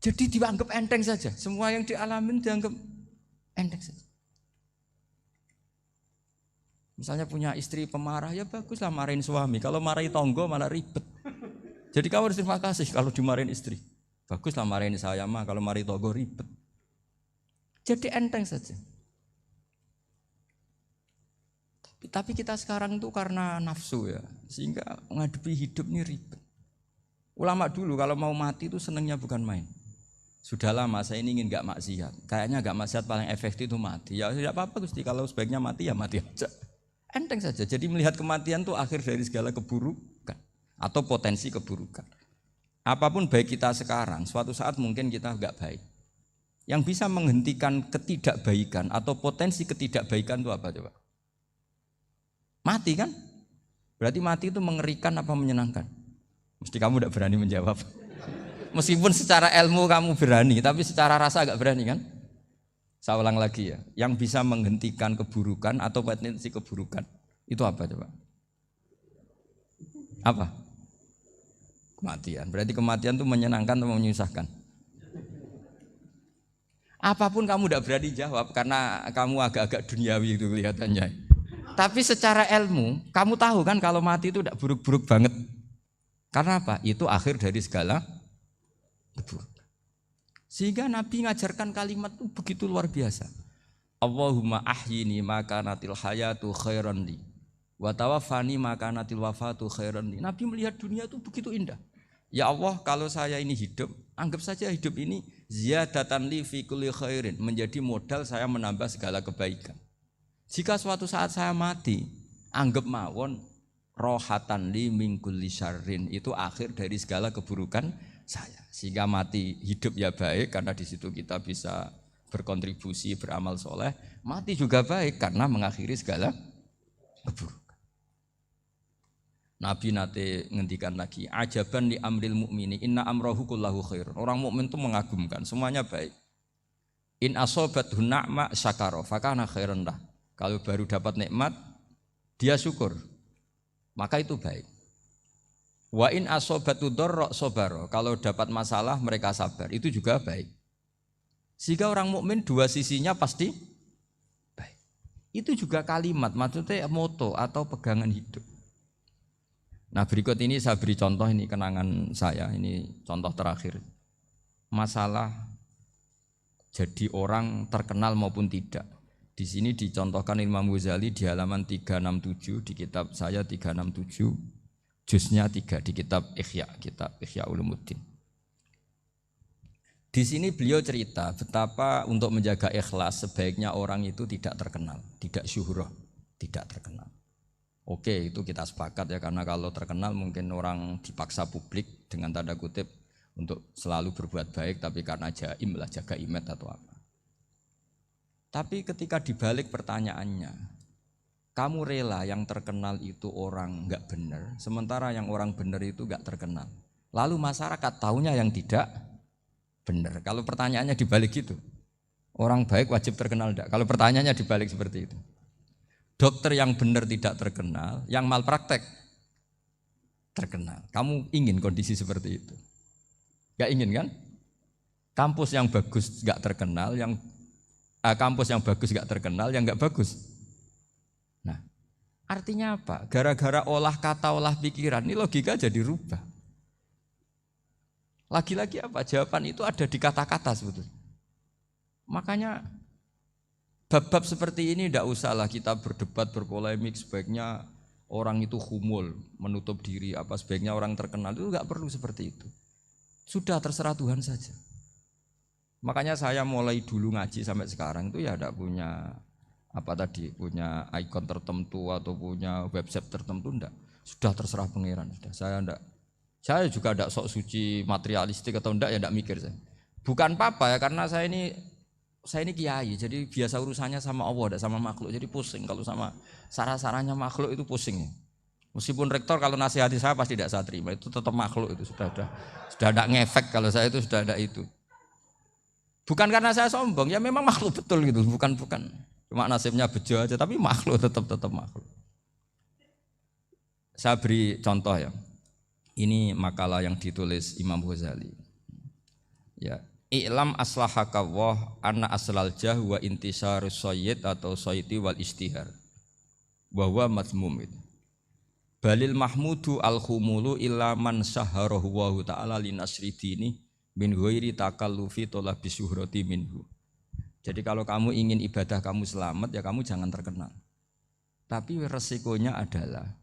[SPEAKER 3] Jadi dianggap enteng saja. Semua yang dialamin dianggap enteng saja. Misalnya punya istri pemarah, ya baguslah marahin suami. Kalau marahin tonggo malah ribet. Jadi kamu harus terima kasih kalau dimarahin istri. Baguslah marahin saya mah, kalau marahin tonggo ribet. Jadi enteng saja. Tapi kita sekarang itu karena nafsu ya, sehingga menghadapi hidup ini ribet. Ulama dulu kalau mau mati itu senangnya bukan main. Sudah lama saya ini ingin gak maksiat. Kayaknya gak maksiat paling efektif itu mati. Ya tidak apa-apa Gusti, kalau sebaiknya mati ya mati aja. Enteng saja. Jadi melihat kematian itu akhir dari segala keburukan atau potensi keburukan. Apapun baik kita sekarang, suatu saat mungkin kita gak baik. Yang bisa menghentikan ketidakbaikan atau potensi ketidakbaikan itu apa coba? Mati kan? Berarti mati itu mengerikan apa menyenangkan? Mesti kamu tidak berani menjawab. Meskipun secara ilmu kamu berani, tapi secara rasa agak berani kan? Saya ulang lagi ya. Yang bisa menghentikan keburukan atau potensi keburukan itu apa coba? Apa? Kematian. Berarti kematian itu menyenangkan atau menyusahkan? Apapun kamu tidak berani jawab karena kamu agak-agak duniawi itu kelihatannya. Tapi secara ilmu, kamu tahu kan kalau mati itu tidak buruk-buruk banget. Karena apa? Itu akhir dari segala keburukan. Sehingga Nabi ngajarkan kalimat itu begitu luar biasa. Allahumma ahyini makanatil hayatu khairan li wa tawaffani makanatil wafatu khairan li. Nabi melihat dunia itu begitu indah. Ya Allah, kalau saya ini hidup, anggap saja hidup ini ziyadatan li fi kulli khairin, menjadi modal saya menambah segala kebaikan. Jika suatu saat saya mati, anggap mawon rohatan li min kulli syarrin, itu akhir dari segala keburukan saya. Sehingga mati hidup ya baik karena di situ kita bisa berkontribusi beramal soleh. Mati juga baik karena mengakhiri segala keburukan. Nabi nate ngendikan lagi, ajaban li amril mu'mini inna amrahu kullahu khair. Orang mukmin itu mengagumkan, semuanya baik. In asobathu na'ma syakara fakana khairan lah. Kalau baru dapat nikmat, dia syukur, maka itu baik. Wa in asobatu dharra sabara, kalau dapat masalah mereka sabar, itu juga baik. Sehingga orang mukmin dua sisinya pasti baik. Itu juga kalimat, maksudnya moto atau pegangan hidup. Nah berikut ini saya beri contoh, ini kenangan saya, ini contoh terakhir. Masalah jadi orang terkenal maupun tidak. Di sini dicontohkan Imam Ghazali di halaman 367 di kitab saya 367, juznya 3 di kitab Ihya Ulumuddin. Di sini beliau cerita betapa untuk menjaga ikhlas sebaiknya orang itu tidak terkenal, tidak syuhrah, tidak terkenal. Oke, itu kita sepakat ya, karena kalau terkenal mungkin orang dipaksa publik dengan tanda kutip untuk selalu berbuat baik, tapi karena jaim lah, jaga image atau apa. Tapi ketika dibalik pertanyaannya, kamu rela yang terkenal itu orang enggak benar, sementara yang orang benar itu enggak terkenal. Lalu masyarakat taunya yang tidak benar. Kalau pertanyaannya dibalik gitu, orang baik wajib terkenal enggak? Kalau pertanyaannya dibalik seperti itu. Dokter yang benar tidak terkenal, yang malpraktek terkenal. Kamu ingin kondisi seperti itu? Enggak ingin kan? Kampus yang bagus enggak terkenal, kampus yang bagus enggak terkenal, yang enggak bagus. Nah, artinya apa? Gara-gara olah kata, olah pikiran, ini logika jadi rubah. Lagi-lagi apa? Jawaban itu ada di kata-kata sebetulnya. Makanya bab-bab seperti ini tidak usahlah kita berdebat, berpolemik, sebaiknya orang itu humul, menutup diri, apa sebaiknya orang terkenal, itu enggak perlu seperti itu. Sudah terserah Tuhan saja. Makanya saya mulai dulu ngaji sampai sekarang itu ya tidak punya punya ikon tertentu atau punya website tertentu, enggak. Sudah terserah pangeran, sudah. Saya juga tidak sok suci materialistik atau enggak, ya tidak mikir saya. Bukan apa-apa ya, karena saya ini kiai, jadi biasa urusannya sama Allah, tidak sama makhluk. Jadi pusing kalau sama sarah-sarahnya makhluk itu pusing. Meskipun rektor kalau nasihati saya pasti tidak saya terima, itu tetap makhluk, itu sudah tidak ngefek kalau saya itu sudah ada itu. Bukan karena saya sombong, ya memang makhluk betul gitu, bukan. Cuma nasibnya bejo aja, tapi makhluk tetap makhluk. Saya beri contoh ya. Ini makalah yang ditulis Imam Ghazali. Ya, i'lam aslahakawah anna aslal jah wa intisarus sayyid atau sayyidi wal istihar. Wa huwa mazmum itu. Balil mahmudu al-khumulu illa man syaharahu wa ta'ala linasri dini min ghairi takallufi talabi syuhrati minhu. Jadi kalau kamu ingin ibadah kamu selamat, ya kamu jangan terkenal. Tapi resikonya adalah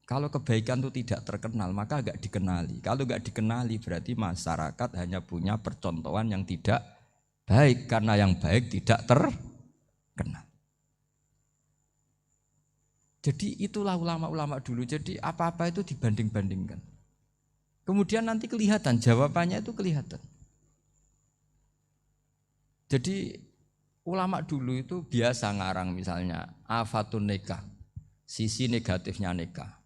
[SPEAKER 3] kalau kebaikan itu tidak terkenal, maka enggak dikenali. Kalau enggak dikenali berarti masyarakat hanya punya percontohan yang tidak baik, karena yang baik tidak terkenal. Jadi itulah ulama-ulama dulu. Jadi apa-apa itu dibanding-bandingkan. Kemudian nanti kelihatan, jawabannya itu kelihatan. Jadi ulama dulu itu biasa ngarang misalnya afatun nikah, sisi negatifnya nikah.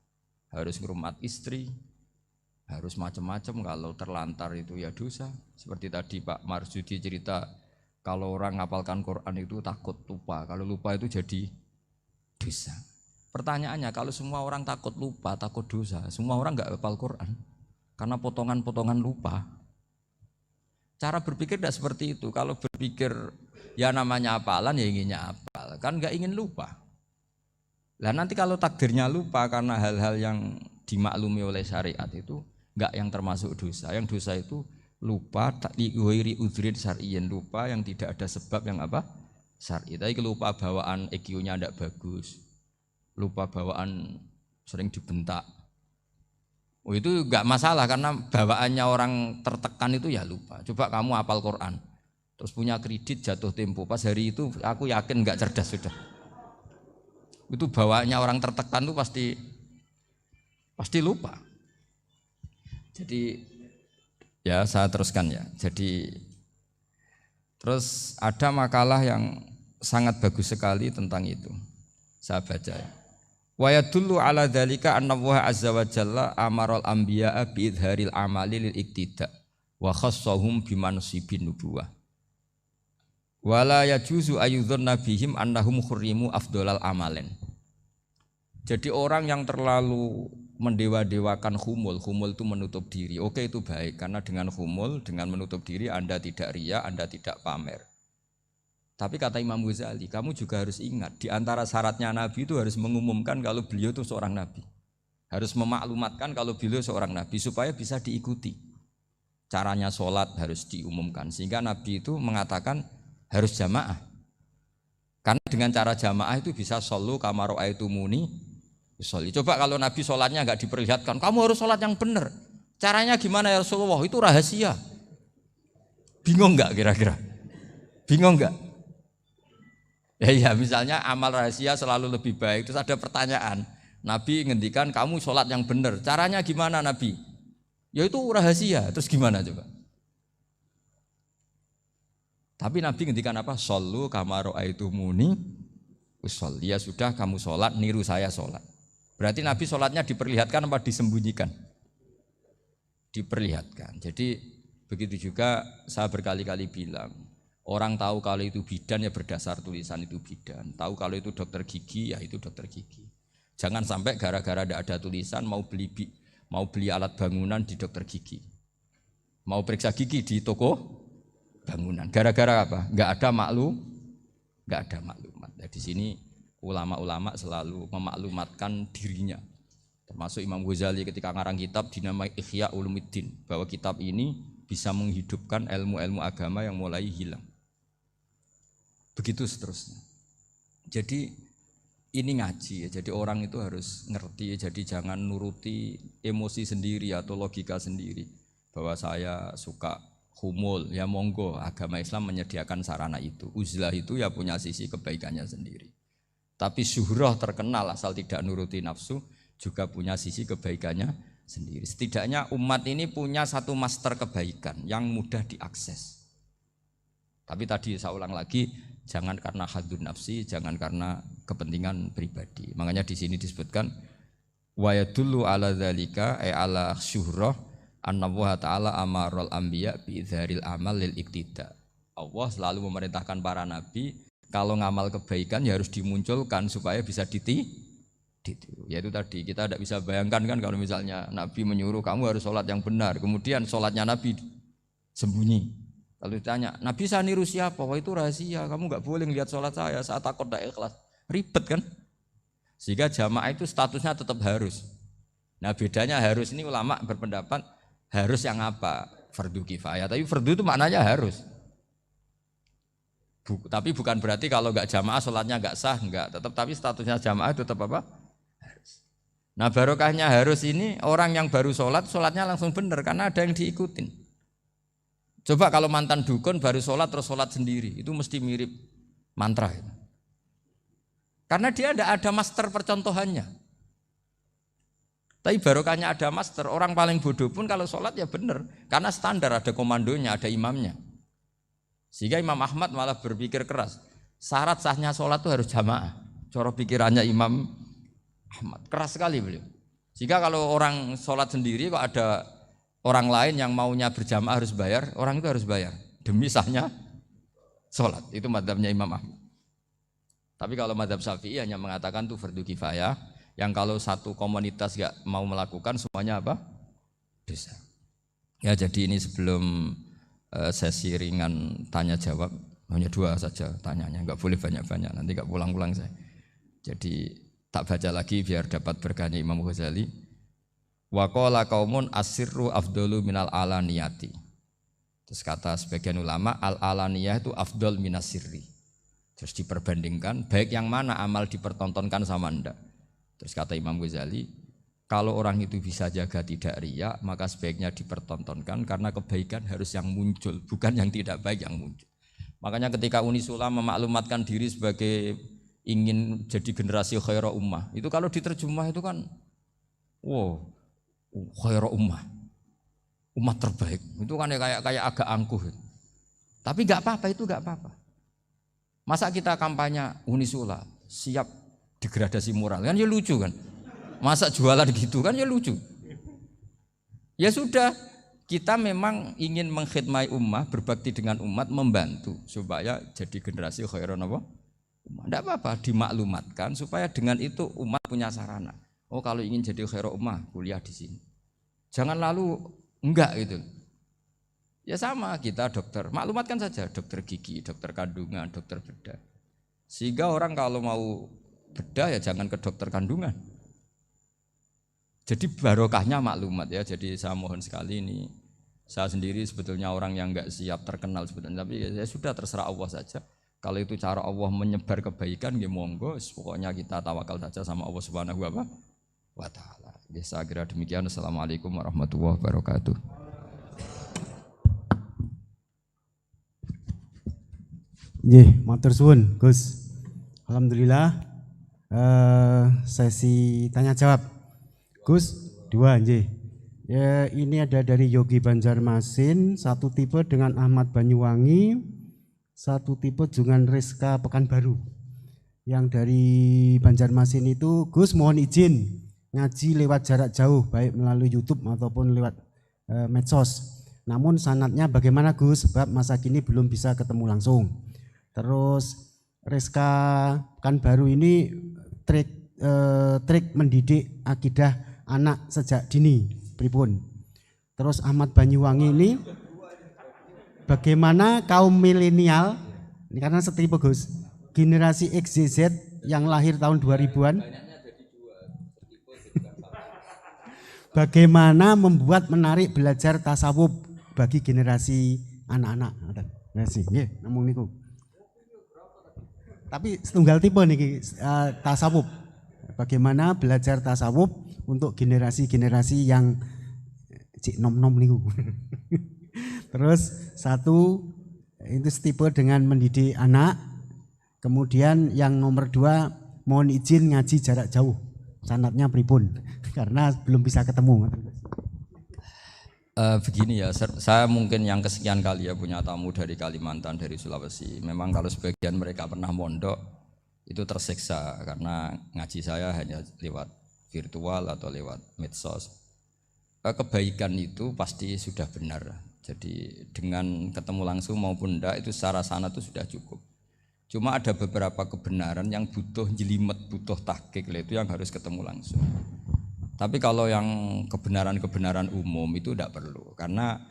[SPEAKER 3] Harus ngurmat istri, harus macam-macam, kalau terlantar itu ya dosa. Seperti tadi Pak Marsudi cerita, kalau orang ngapalkan Quran itu takut lupa, kalau lupa itu jadi dosa. Pertanyaannya, kalau semua orang takut lupa, takut dosa, semua orang enggak hafal Quran karena potongan-potongan lupa. Cara berpikir tidak seperti itu. Kalau berpikir ya namanya hafalan ya inginnya hafal, kan enggak ingin lupa. Lah nanti kalau takdirnya lupa karena hal-hal yang dimaklumi oleh syariat itu enggak yang termasuk dosa. Yang dosa itu lupa liwiri udhrin syar'iyyan, lupa yang tidak ada sebab yang apa? Syar'i. Tapi lupa bawaan EQ-nya enggak bagus. Lupa bawaan sering dibentak. Oh itu enggak masalah karena bawaannya orang tertekan itu ya lupa. Coba kamu hafal Quran, terus punya kredit jatuh tempo, pas hari itu aku yakin enggak cerdas sudah. Itu bawaannya orang tertekan itu pasti lupa. Jadi ya saya teruskan ya. Jadi terus ada makalah yang sangat bagus sekali tentang itu. Saya baca ya. Wa yadullu ala dzalika anna Allah azza wa jalla amaral anbiya'a bi idharil amali lil iktida wa khassahum bi mansibin nubuwah. Wala yajuzu ayyudhanna bihim annahum khurrimu afdolal amalen. Jadi orang yang terlalu mendewa-dewakan khumul itu menutup diri. Oke itu baik, karena dengan khumul, dengan menutup diri Anda tidak riya, Anda tidak pamer. Tapi kata Imam Ghazali, kamu juga harus ingat, di antara syaratnya Nabi itu harus mengumumkan kalau beliau itu seorang Nabi. Harus memaklumatkan kalau beliau seorang Nabi supaya bisa diikuti. Caranya sholat harus diumumkan, sehingga Nabi itu mengatakan harus jamaah. Karena dengan cara jamaah itu bisa shollu kama ra'aitumuni usolli. Coba kalau Nabi sholatnya nggak diperlihatkan, kamu harus sholat yang benar. Caranya gimana ya Rasulullah? Itu rahasia. Bingung nggak kira-kira? Bingung nggak? Ya misalnya amal rahasia selalu lebih baik. Terus ada pertanyaan, Nabi ngendikan kamu sholat yang benar. Caranya gimana Nabi? Ya itu rahasia. Terus gimana coba? Tapi Nabi ngendikan apa? Shollu kama ra'aitumuni usolli. Ya sudah kamu sholat, niru saya sholat. Berarti Nabi sholatnya diperlihatkan apa disembunyikan? Diperlihatkan. Jadi begitu juga saya berkali-kali bilang, orang tahu kalau itu bidan ya berdasar tulisan itu bidan. Tahu kalau itu dokter gigi ya itu dokter gigi. Jangan sampai gara-gara tidak ada tulisan mau beli alat bangunan di dokter gigi. Mau periksa gigi di toko bangunan. Gara-gara apa? Enggak ada maklumat. Nah, di sini ulama-ulama selalu memaklumatkan dirinya. Termasuk Imam Ghazali ketika ngarang kitab dinamai Ihya Ulumuddin, bahwa kitab ini bisa menghidupkan ilmu-ilmu agama yang mulai hilang. Begitu seterusnya. Jadi ini ngaji ya. Jadi orang itu harus ngerti. Jadi jangan nuruti emosi sendiri atau logika sendiri. Bahwa saya suka humul, ya monggo, agama Islam menyediakan sarana itu. Uzlah itu ya punya sisi kebaikannya sendiri. Tapi syuhrah terkenal asal tidak nuruti nafsu juga punya sisi kebaikannya sendiri. Setidaknya umat ini punya satu master kebaikan yang mudah diakses. Tapi tadi saya ulang lagi, jangan karena hadun nafsi, jangan karena kepentingan pribadi. Makanya di sini disebutkan wa yadullu ala dzalika ay ala syuhrah anna Allah Ta'ala amarul anbiya bi dzaril amal lil iktida. Allah selalu memerintahkan para nabi kalau ngamal kebaikan ya harus dimunculkan supaya bisa ditiru. Yaitu tadi kita tidak bisa bayangkan kan kalau misalnya Nabi menyuruh kamu harus sholat yang benar, kemudian sholatnya Nabi sembunyi. Lalu ditanya, Nabi saya niru siapa? Wah itu rahasia, kamu nggak boleh lihat sholat saya takut tidak ikhlas. Ribet kan? Sehingga jamaah itu statusnya tetap harus. Nah bedanya harus ini ulama berpendapat harus yang apa? Fardu kifayah. Tapi fardu itu maknanya harus. Tapi bukan berarti kalau nggak jamaah sholatnya nggak sah, nggak. Tapi statusnya jamaah tetap apa? Harus. Nah barokahnya harus ini orang yang baru sholatnya langsung benar karena ada yang diikutin. Coba kalau mantan dukun baru sholat terus sholat sendiri, itu mesti mirip mantra. Karena dia tidak ada master percontohannya. Tapi barokahnya ada master, orang paling bodoh pun kalau sholat ya benar. Karena standar ada komandonya, ada imamnya. Sehingga Imam Ahmad malah berpikir keras. Syarat sahnya sholat itu harus jamaah. Cara pikirannya Imam Ahmad, keras sekali beliau. Sehingga kalau orang sholat sendiri kok ada orang lain yang maunya berjamaah harus bayar, orang itu harus bayar. Demi sahnya sholat, itu madzhabnya Imam Ahmad. Tapi kalau madzhab Syafi'i hanya mengatakan itu fardu kifayah. Yang kalau satu komunitas gak mau melakukan semuanya apa? Dosa. Ya jadi ini sebelum sesi ringan tanya jawab, hanya 2 saja tanyanya, nggak boleh banyak-banyak, nanti nggak pulang-pulang saya. Jadi tak baca lagi biar dapat berkahnya Imam Ghazali. Wa qala qaumun asirru afdalu minal alaniyati. Terus kata sebagian ulama al alaniyah itu afdal minas sirri. Terus diperbandingkan baik yang mana amal dipertontonkan sama ndak. Terus kata Imam Ghazali, kalau orang itu bisa jaga tidak riya, maka sebaiknya dipertontonkan karena kebaikan harus yang muncul, bukan yang tidak baik yang muncul. Makanya ketika Unisula memaklumatkan diri sebagai ingin jadi generasi khaira ummah, itu kalau diterjemah itu kan, wow, khaira ummah, umat terbaik. Itu kan kayak agak angkuh. Tapi nggak apa-apa, itu nggak apa-apa. Masa kita kampanye Unisula siap degradasi moral, kan ya lucu kan? Masa jualan gitu kan ya lucu. Ya sudah, kita memang ingin mengkhidmati ummah, berbakti dengan umat, membantu supaya jadi generasi khairan apa? Ummah. Tidak apa-apa, dimaklumatkan supaya dengan itu umat punya sarana. Oh kalau ingin jadi khairan ummah, kuliah di sini. Jangan lalu enggak gitu. Ya sama kita dokter, maklumatkan saja dokter gigi, dokter kandungan, dokter bedah. Sehingga orang kalau mau bedah ya jangan ke dokter kandungan. Jadi barokahnya maklumat ya. Jadi saya mohon sekali ini, saya sendiri sebetulnya orang yang enggak siap terkenal sebetulnya, tapi ya sudah terserah Allah saja. Kalau itu cara Allah menyebar kebaikan, ya monggo. Pokoknya kita tawakal saja sama Allah Subhanahu wa Ta'ala. Saya kira demikian. Assalamualaikum warahmatullahi wabarakatuh.
[SPEAKER 2] Nggih, matur suwun, Gus. Alhamdulillah sesi tanya jawab. Gus, 2 nggih. Ya, ini ada dari Yogi Banjarmasin, satu tipe dengan Ahmad Banyuwangi, satu tipe dengan Rizka Pekanbaru. Yang dari Banjarmasin itu, Gus mohon izin ngaji lewat jarak jauh, baik melalui YouTube ataupun lewat medsos. Namun sanadnya bagaimana Gus? Sebab masa kini belum bisa ketemu langsung. Terus Rizka Pekanbaru ini trik mendidik akidah anak sejak dini, pripun. Terus Ahmad Banyuwangi ini bagaimana kaum milenial, ini karena setipe Gus, generasi XYZ yang lahir tahun 2000-an, bagaimana membuat menarik belajar tasawuf bagi generasi anak-anak. Nggih, namung niku. Tapi setunggal tipe nih tasawuf. Bagaimana belajar tasawuf untuk generasi-generasi yang cik nom-nom niku. Terus satu itu tipe dengan mendidik anak. Kemudian yang nomor 2 mohon izin ngaji jarak jauh. Sanadnya pripun karena belum bisa ketemu.
[SPEAKER 3] Begini ya, saya mungkin yang kesekian kali ya punya tamu dari Kalimantan, dari Sulawesi. Memang kalau sebagian mereka pernah mondok itu tersiksa karena ngaji saya hanya lewat virtual atau lewat medsos. Kebaikan itu pasti sudah benar. Jadi dengan ketemu langsung maupun enggak itu secara sana itu sudah cukup. Cuma ada beberapa kebenaran yang butuh jelimet, butuh tahqiq, itu yang harus ketemu langsung. Tapi kalau yang kebenaran-kebenaran umum itu tidak perlu, karena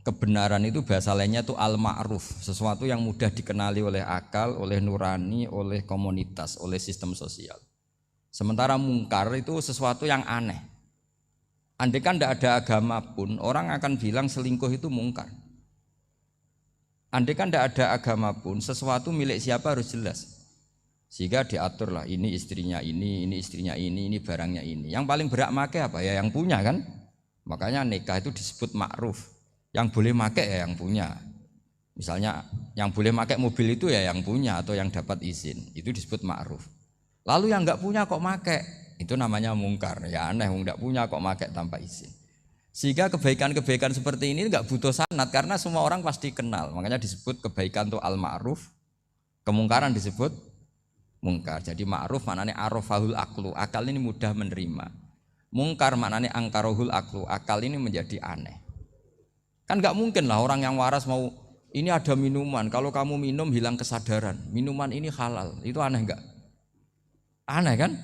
[SPEAKER 3] kebenaran itu bahasa lainnya itu al-ma'ruf, sesuatu yang mudah dikenali oleh akal, oleh nurani, oleh komunitas, oleh sistem sosial. Sementara mungkar itu sesuatu yang aneh. Andai kan tidak ada agama pun, orang akan bilang selingkuh itu mungkar. Andai kan tidak ada agama pun, sesuatu milik siapa harus jelas. Sehingga diaturlah ini istrinya ini istrinya ini barangnya ini. Yang paling berhak make apa ya yang punya kan. Makanya nikah itu disebut ma'ruf. Yang boleh make ya yang punya. Misalnya yang boleh make mobil itu ya yang punya atau yang dapat izin. Itu disebut ma'ruf. Lalu yang enggak punya kok make, itu namanya mungkar. Ya aneh enggak punya kok make tanpa izin. Sehingga kebaikan-kebaikan seperti ini enggak butuh sanad karena semua orang pasti kenal. Makanya disebut kebaikan itu al-ma'ruf. Kemungkaran disebut mungkar. Jadi ma'ruf maknanya arafahul aklu, akal ini mudah menerima. Mungkar maknanya angkarohul aklu, akal ini menjadi aneh. Kan nggak mungkin lah orang yang waras mau ini ada minuman, kalau kamu minum hilang kesadaran, minuman ini halal, itu aneh nggak? Aneh kan?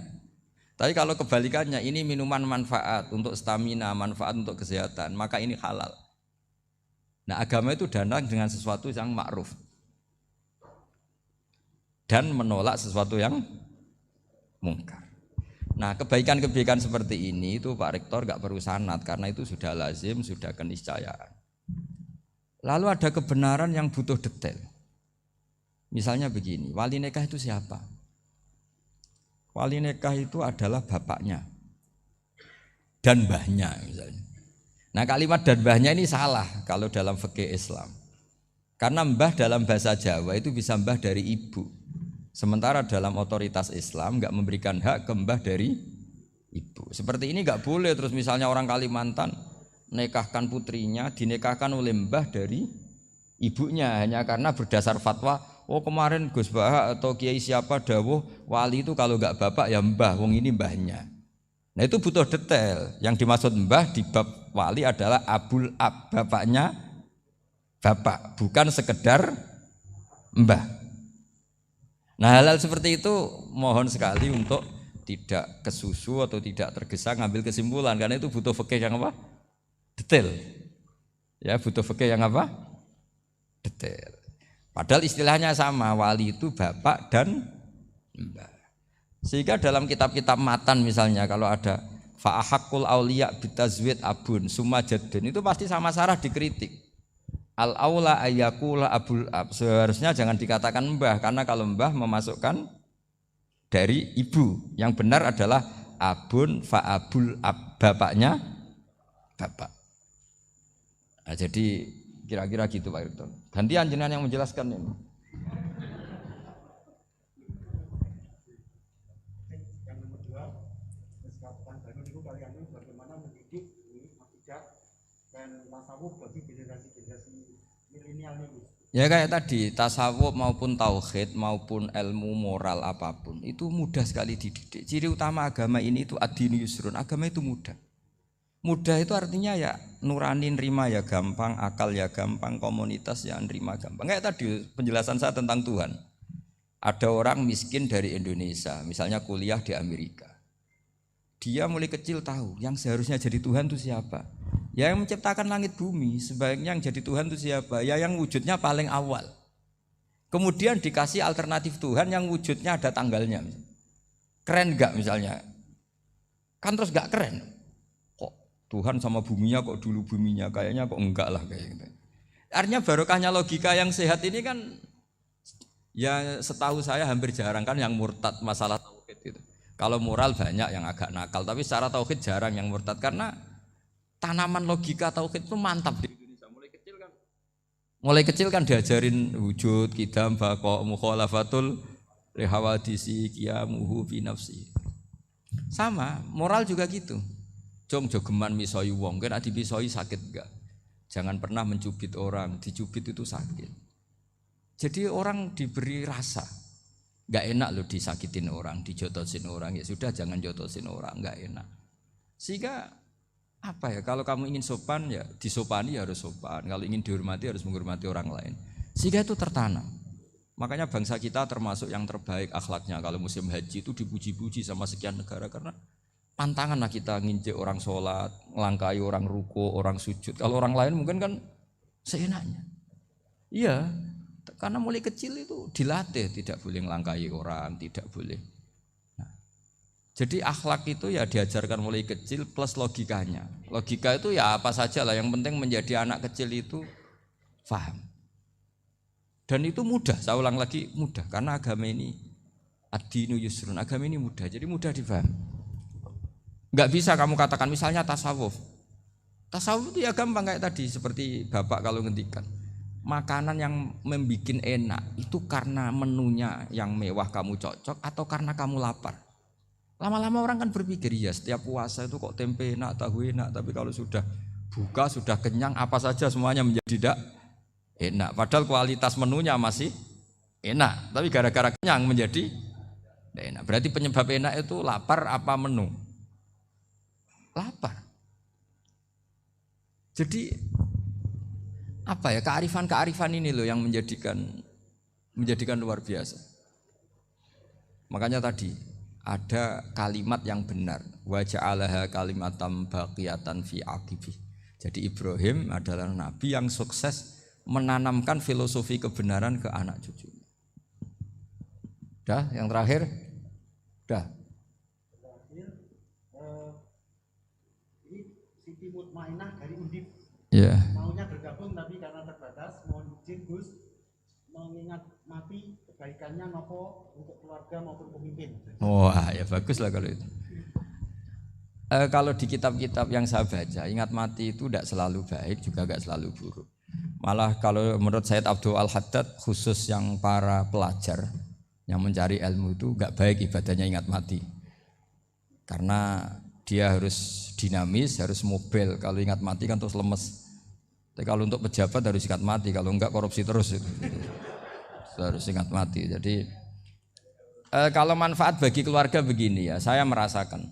[SPEAKER 3] Tapi kalau kebalikannya ini minuman manfaat untuk stamina, manfaat untuk kesehatan, maka ini halal. Nah agama itu datang dengan sesuatu yang ma'ruf dan menolak sesuatu yang mungkar. Nah kebaikan-kebaikan seperti ini itu Pak Rektor gak perlu sanad karena itu sudah lazim, sudah keniscayaan. Lalu ada kebenaran yang butuh detail. Misalnya begini, wali nikah itu siapa? Wali nikah itu adalah bapaknya dan mbahnya misalnya. Nah kalimat dan mbahnya ini salah kalau dalam fikih Islam. Karena mbah dalam bahasa Jawa itu bisa mbah dari ibu. Sementara dalam otoritas Islam nggak memberikan hak ke mbah dari ibu. Seperti ini nggak boleh. Terus misalnya orang Kalimantan nikahkan putrinya dinikahkan oleh mbah dari ibunya hanya karena berdasar fatwa. Oh kemarin Gus Bah atau Kiai siapa dawuh wali itu kalau nggak bapak ya mbah. Wong ini mbahnya. Nah itu butuh detail. Yang dimaksud mbah di bab wali adalah abul ab, bapaknya bapak, bukan sekedar mbah. Nah hal-hal seperti itu mohon sekali untuk tidak kesusu atau tidak tergesa ngambil kesimpulan karena itu butuh fikih yang apa? Detail. Ya butuh fikih yang apa? Detail. Padahal istilahnya sama, wali itu bapak dan mbah. Sehingga dalam kitab-kitab matan misalnya kalau ada fa'ahakul auliya bitazwid abun summa jaddun itu pasti sama Sarah dikritik. Al aula ayyakula abul ab. Seharusnya jangan dikatakan mbah karena kalau mbah memasukkan dari ibu. Yang benar adalah abun fa abul ab, bapaknya bapak. Nah, jadi kira-kira gitu Pak Irton. Gantian jenengan yang menjelaskan ini.
[SPEAKER 2] Yang nomor 2, kesempatan baru itu kalian bagaimana mendidik akidah dan tasawuf bagi generasi milenial ini.
[SPEAKER 3] Ya kayak tadi, tasawuf maupun tauhid maupun ilmu moral apapun itu mudah sekali dididik. Ciri utama agama ini itu ad-dinu yusrun, agama itu mudah. Mudah itu artinya ya nurani nerima ya gampang, akal ya gampang, komunitas ya nerima gampang. Kayak tadi penjelasan saya tentang Tuhan. Ada orang miskin dari Indonesia, misalnya kuliah di Amerika. Dia mulai kecil tahu yang seharusnya jadi Tuhan itu siapa. Ya yang menciptakan langit bumi, sebaiknya yang jadi Tuhan itu siapa? Ya yang wujudnya paling awal. Kemudian dikasih alternatif Tuhan yang wujudnya ada tanggalnya. Keren enggak misalnya? Kan terus enggak keren. Kok Tuhan sama buminya kok dulu buminya? Kayaknya kok enggak lah kayak gitu. Artinya barokahnya logika yang sehat ini kan ya setahu saya hampir jarang kan yang murtad masalah tauhid itu. Kalau moral banyak yang agak nakal, tapi secara tauhid jarang yang murtad karena tanaman logika tauhid itu mantap di Indonesia. Mulai kecil kan diajarin wujud, qidam, baqa, mukhalafatul lihawadisi, qiyamuhu fi nafsi. Sama, moral juga gitu. Jong jogeman misoi wong, kan adi misoi sakit enggak? Jangan pernah mencubit orang, dicubit itu sakit. Jadi orang diberi rasa. Enggak enak loh disakitin orang, dijotosin orang, ya sudah jangan jotosin orang, enggak enak. Sehingga apa ya, kalau kamu ingin sopan ya disopani ya harus sopan, kalau ingin dihormati harus menghormati orang lain. Sehingga itu tertanam. Makanya bangsa kita termasuk yang terbaik akhlaknya. Kalau musim haji itu dipuji-puji sama sekian negara karena pantangan lah kita nginjek orang sholat, melangkai orang ruku, orang sujud. Kalau orang lain mungkin kan seenaknya. Iya. Karena mulai kecil itu dilatih tidak boleh melangkai orang, tidak boleh. Nah, jadi akhlak itu ya diajarkan mulai kecil plus logikanya. Logika itu ya apa saja lah, yang penting menjadi anak kecil itu paham. Dan itu mudah, saya ulang lagi mudah karena agama ini ad-dinu yusrun, agama ini mudah, jadi mudah dipahami. Enggak bisa kamu katakan misalnya tasawuf. Tasawuf itu ya gampang kayak tadi seperti Bapak kalau ngendikan. Makanan yang membuat enak itu karena menunya yang mewah kamu cocok atau karena kamu lapar. Lama-lama orang kan berpikir ya setiap puasa itu kok tempe enak, tahu enak, tapi kalau sudah buka, sudah kenyang, apa saja semuanya menjadi tidak enak. Padahal kualitas menunya masih enak, tapi gara-gara kenyang menjadi tidak enak. Berarti penyebab enak itu lapar apa menu? Lapar. Jadi apa ya, kearifan ini loh yang menjadikan luar biasa. Makanya tadi ada kalimat yang benar, wa ja'alaha kalimatam baqiyatan fi aqibi. Jadi Ibrahim adalah nabi yang sukses menanamkan filosofi kebenaran ke anak cucunya. Dah, yang terakhir? Dah.
[SPEAKER 2] Ini Siti Mutmainah dari Undip.
[SPEAKER 3] Ya.
[SPEAKER 2] Maunya bergabung tapi karena terbatas, mohon izin Gus mengingat mati kebaikannya nopo untuk keluarga maupun pemimpin.
[SPEAKER 3] Wah, ya bagus lah kalau itu. Kalau di kitab-kitab yang saya baca, ingat mati itu tidak selalu baik juga tidak selalu buruk. Malah kalau menurut Sayyid Abdul Al-Haddad khusus yang para pelajar yang mencari ilmu itu tidak baik ibadahnya ingat mati. Karena dia harus dinamis, harus mobil. Kalau ingat mati kan terus lemes. Tapi kalau untuk pejabat harus ingat mati. Kalau enggak korupsi terus itu. Harus ingat mati. Jadi kalau manfaat bagi keluarga begini ya, saya merasakan.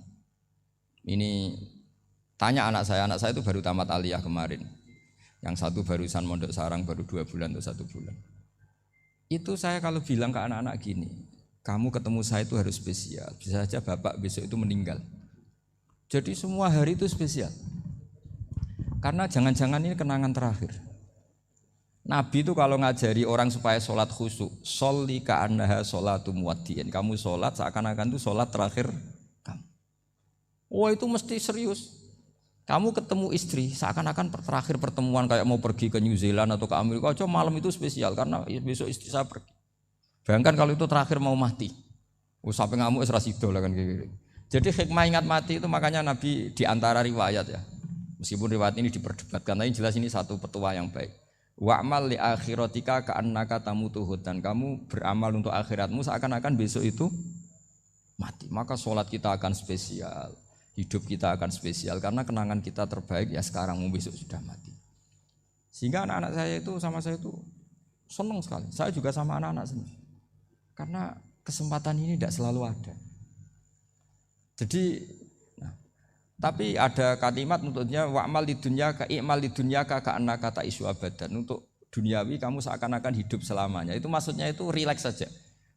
[SPEAKER 3] Ini tanya anak saya itu baru tamat aliyah kemarin. Yang satu barusan mondok sarang baru 2 bulan atau 1 bulan. Itu saya kalau bilang ke anak-anak gini, kamu ketemu saya itu harus spesial. Bisa saja bapak besok itu meninggal. Jadi semua hari itu spesial. Karena jangan-jangan ini kenangan terakhir. Nabi itu kalau ngajari orang supaya sholat khusyuk, sholli ka'annaha sholatu muwaddi'in. Kamu sholat seakan-akan itu sholat terakhir kamu. Oh itu mesti serius. Kamu ketemu istri seakan-akan terakhir pertemuan kayak mau pergi ke New Zealand atau ke Amerika, aja malam itu spesial karena besok istri saya pergi. Bayangkan kalau itu terakhir mau mati. Sampai ngamuk wis ra sida lah kan gitu. Jadi hikmah ingat mati itu makanya Nabi di antara riwayat ya. Meskipun riwayat ini diperdebatkan, tapi jelas ini satu petua yang baik. Wa'mal li akhiratika ka'annaka tamutuhud, dan kamu beramal untuk akhiratmu seakan-akan besok itu mati. Maka sholat kita akan spesial, hidup kita akan spesial karena kenangan kita terbaik ya sekarang, besok sudah mati. Sehingga anak-anak saya itu sama saya itu senang sekali. Saya juga sama anak-anak senang. Karena kesempatan ini tidak selalu ada. Jadi tapi ada kalimat untuknya wa'mal lidunyaka i'mal lidunyaka ka'annaka ta'isu abadan. Untuk duniawi kamu seakan-akan hidup selamanya. Itu maksudnya itu rileks saja.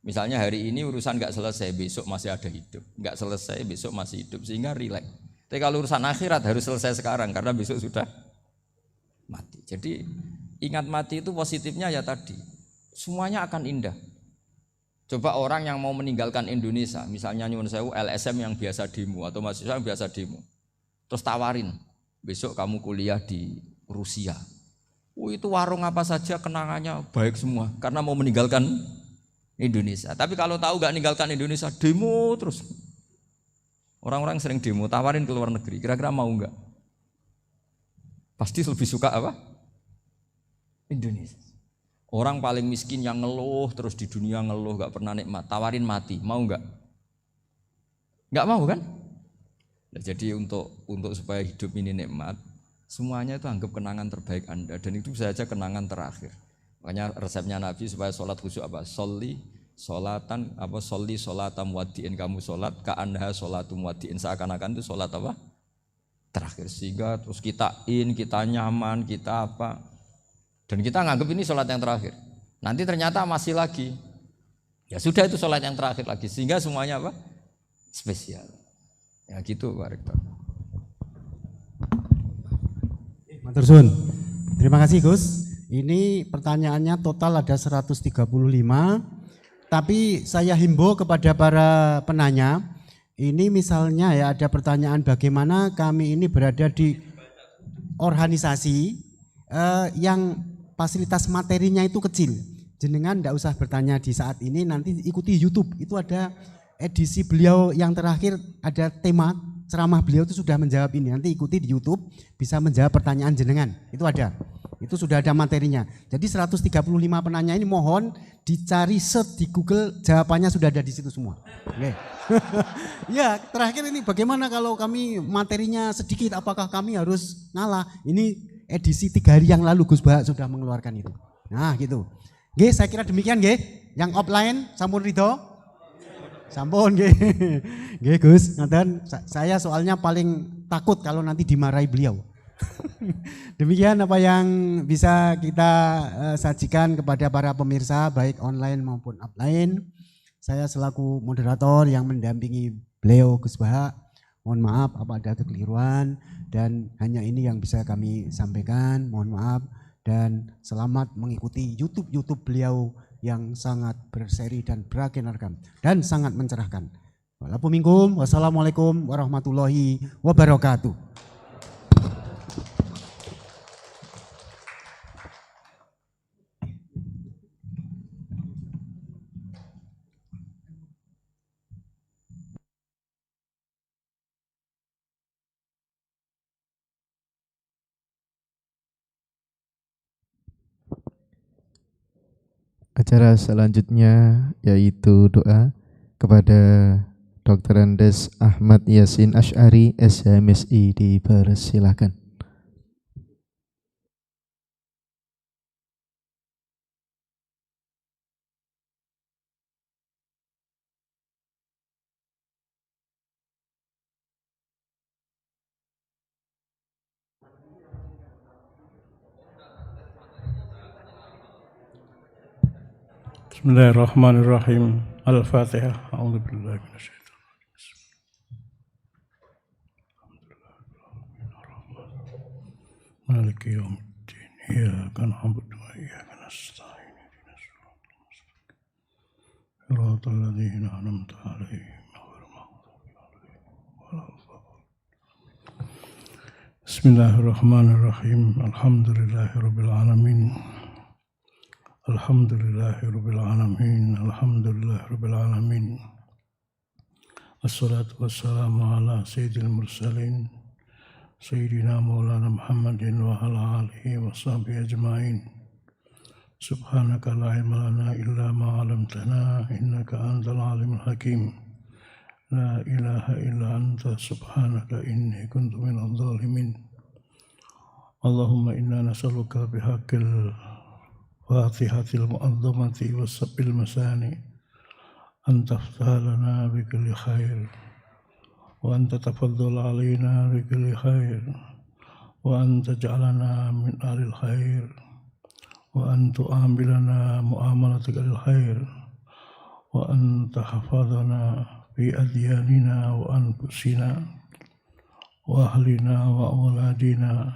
[SPEAKER 3] Misalnya hari ini urusan enggak selesai, besok masih ada hidup. Enggak selesai, besok masih hidup, sehingga rileks. Tapi kalau urusan akhirat harus selesai sekarang karena besok sudah mati. Jadi ingat mati itu positifnya ya tadi. Semuanya akan indah. Coba orang yang mau meninggalkan Indonesia, misalnya nyuwun sewu LSM yang biasa demo atau mahasiswa yang biasa demo, terus tawarin, besok kamu kuliah di Rusia. Itu warung apa saja kenangannya baik semua, karena mau meninggalkan Indonesia. Tapi kalau tahu gak meninggalkan Indonesia, demo terus. Orang-orang sering demo, tawarin ke luar negeri, kira-kira mau gak? Pasti lebih suka apa? Indonesia. Orang paling miskin yang ngeluh terus di dunia ngeluh gak pernah nikmat, tawarin mati, mau gak? Gak mau kan? Nah, jadi untuk supaya hidup ini nikmat, semuanya itu anggap kenangan terbaik Anda, dan itu bisa saja kenangan terakhir. Makanya resepnya Nabi supaya sholat khusyuk apa? Sholli sholatan muwaddi'in, kamu sholat ka'anha sholatu muwaddi'in, seakan-akan itu sholat apa? Terakhir, sehingga terus kita nyaman, kita apa? Dan kita nganggap ini sholat yang terakhir. Nanti ternyata masih lagi. Ya sudah, itu sholat yang terakhir lagi. Sehingga semuanya apa? Spesial. Ya gitu Pak Rektor.
[SPEAKER 2] Matur suwun. Terima kasih Gus. Ini pertanyaannya total ada 135. Tapi saya himbau kepada para penanya. Ini misalnya ya ada pertanyaan bagaimana kami ini berada di organisasi yang fasilitas materinya itu kecil. Jenengan tidak usah bertanya di saat ini, nanti ikuti YouTube. Itu ada edisi beliau yang terakhir, ada tema ceramah beliau itu sudah menjawab ini. Nanti ikuti di YouTube, bisa menjawab pertanyaan jenengan. Itu ada. Itu sudah ada materinya. Jadi 135 penanya ini mohon dicari search di Google, jawabannya sudah ada di situ semua. Oke. Ya, terakhir ini bagaimana kalau kami materinya sedikit, apakah kami harus ngalah? Ini edisi 3 hari yang lalu Gus Bahak sudah mengeluarkan itu. Nah gitu. Nggih, saya kira demikian nggih. Yang offline sampun ridho? Sampun nggih. Nggih Gus, ngaten saya soalnya paling takut kalau nanti dimarahi beliau. Demikian apa yang bisa kita sajikan kepada para pemirsa baik online maupun offline. Saya selaku moderator yang mendampingi beliau Gus Bahak, mohon maaf apa ada kekeliruan, dan hanya ini yang bisa kami sampaikan. Mohon maaf dan selamat mengikuti YouTube beliau yang sangat berseri dan beragenarkan dan sangat mencerahkan. Wassalamualaikum warahmatullahi wabarakatuh.
[SPEAKER 1] Acara selanjutnya yaitu doa kepada Dr. Andes Ahmad Yasin Asy'ari, SMSI, dipersilakan.
[SPEAKER 4] Bismillahirrahmanirrahim. Al-Fatihah. A'udzubillahi minasyaitonir rajim. Maliki yaumiddin. Iyyaka na'budu wa iyyaka nasta'in. Ihdinas siratal mustaqim. Siratal ladzina an'amta 'alaihim ghairil maghdubi 'alaihim waladdallin. Bismillahirrahmanirrahim. Alhamdulillahirabbil alamin. Alhamdulillahirabbil alamin. Alhamdulillahirabbil alamin. Wassalatu wassalamu ala sayyidil mursalin sayyidina maulana Muhammadin wa ala alihi wa sahbihi ajma'in. Subhanaka la ilma lana illa ma 'allamtana innaka antal alimul hakim. La ilaha illa anta subhanaka inni kuntu minadh dhalimin. Allahumma inna nas'aluka bihaqqil fatihatil mu'azzamati wassabil masani an taftah lana bikulli khair wa an tatafaddal alaina bikulli khair wa an taj'alana min ahlil khair wa an tu'amilana mu'amalatikal khair wa an tahfadhana fi adyanina wa anfusina wa ahlina wa auladina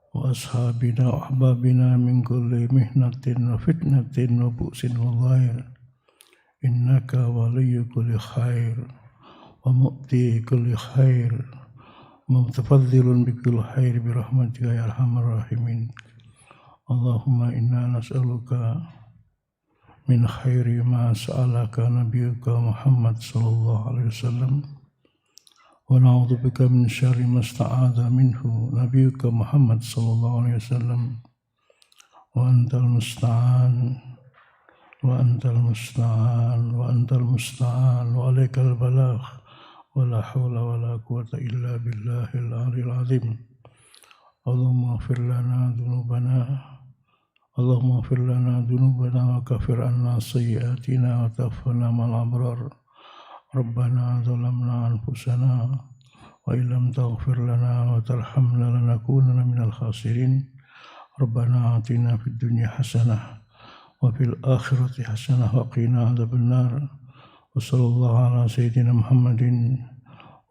[SPEAKER 4] wa ashabina wa ahbabina min kulli mihnatin wa fitnatin wa bu'sin wa dhair. Innaka waliyyu kulli khair wa mu'ti kulli khair mutafaddilun bi kulli khair bi rahmatika ya arhamar rahimin. Allahumma inna nas'aluka min khairi ma sa'alaka nabiyyuka Muhammad sallallahu alaihi wasallam wa na'udzu bika min syarri ma sta'adha minhu nabiyyuka Muhammad sallallahu alaihi wasallam wa antal musta'an wa antal musta'an wa antal musta'an wa alaikal balagh wa la hawla wa la quwwata illa billahil aliyyil azim. Allahumma ighfir lana dhunubana Allahumma ighfir lana dhunubana wa kaffir 'anna sayyi'atina wa tawaffana ma'al abrar. Rabbana zalamna anfusana wa illam taghfir lana wa tarhamna lanakunanna minal khasirin. Rabbana atina fid dunya hasanah wa fil akhirati hasanah wa qina adzabannar. Wa sallallahu ala sayyidina Muhammadin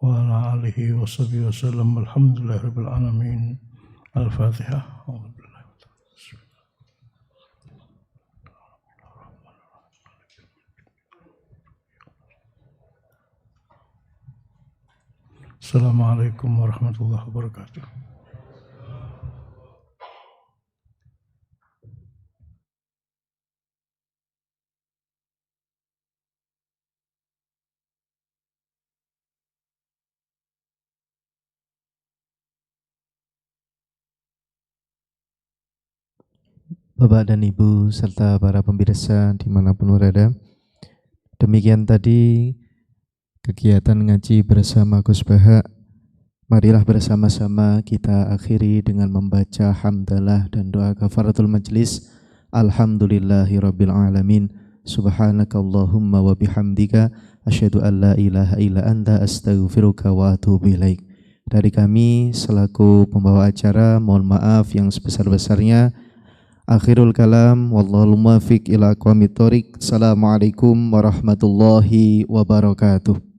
[SPEAKER 4] wa ala alihi wa sahbihi wasallam. Alhamdulillahirabbil alamin. Al-Fatihah. Assalamualaikum warahmatullahi wabarakatuh.
[SPEAKER 1] Bapak dan Ibu serta para pemirsa dimanapun berada, demikian tadi kegiatan ngaji bersama Gus Baha. Marilah bersama-sama kita akhiri dengan membaca hamdalah dan doa kafaratul majlis. Alhamdulillahirabbil alamin. Subhanakallahumma wa bihamdika asyhadu an la ilaha illa anta astaghfiruka wa atubu ilaik. Dari kami selaku pembawa acara, mohon maaf yang sebesar-besarnya. Akhirul kalam, wallahul muwaffiq ila aqwamit thoriq. Assalamualaikum warahmatullahi wabarakatuh.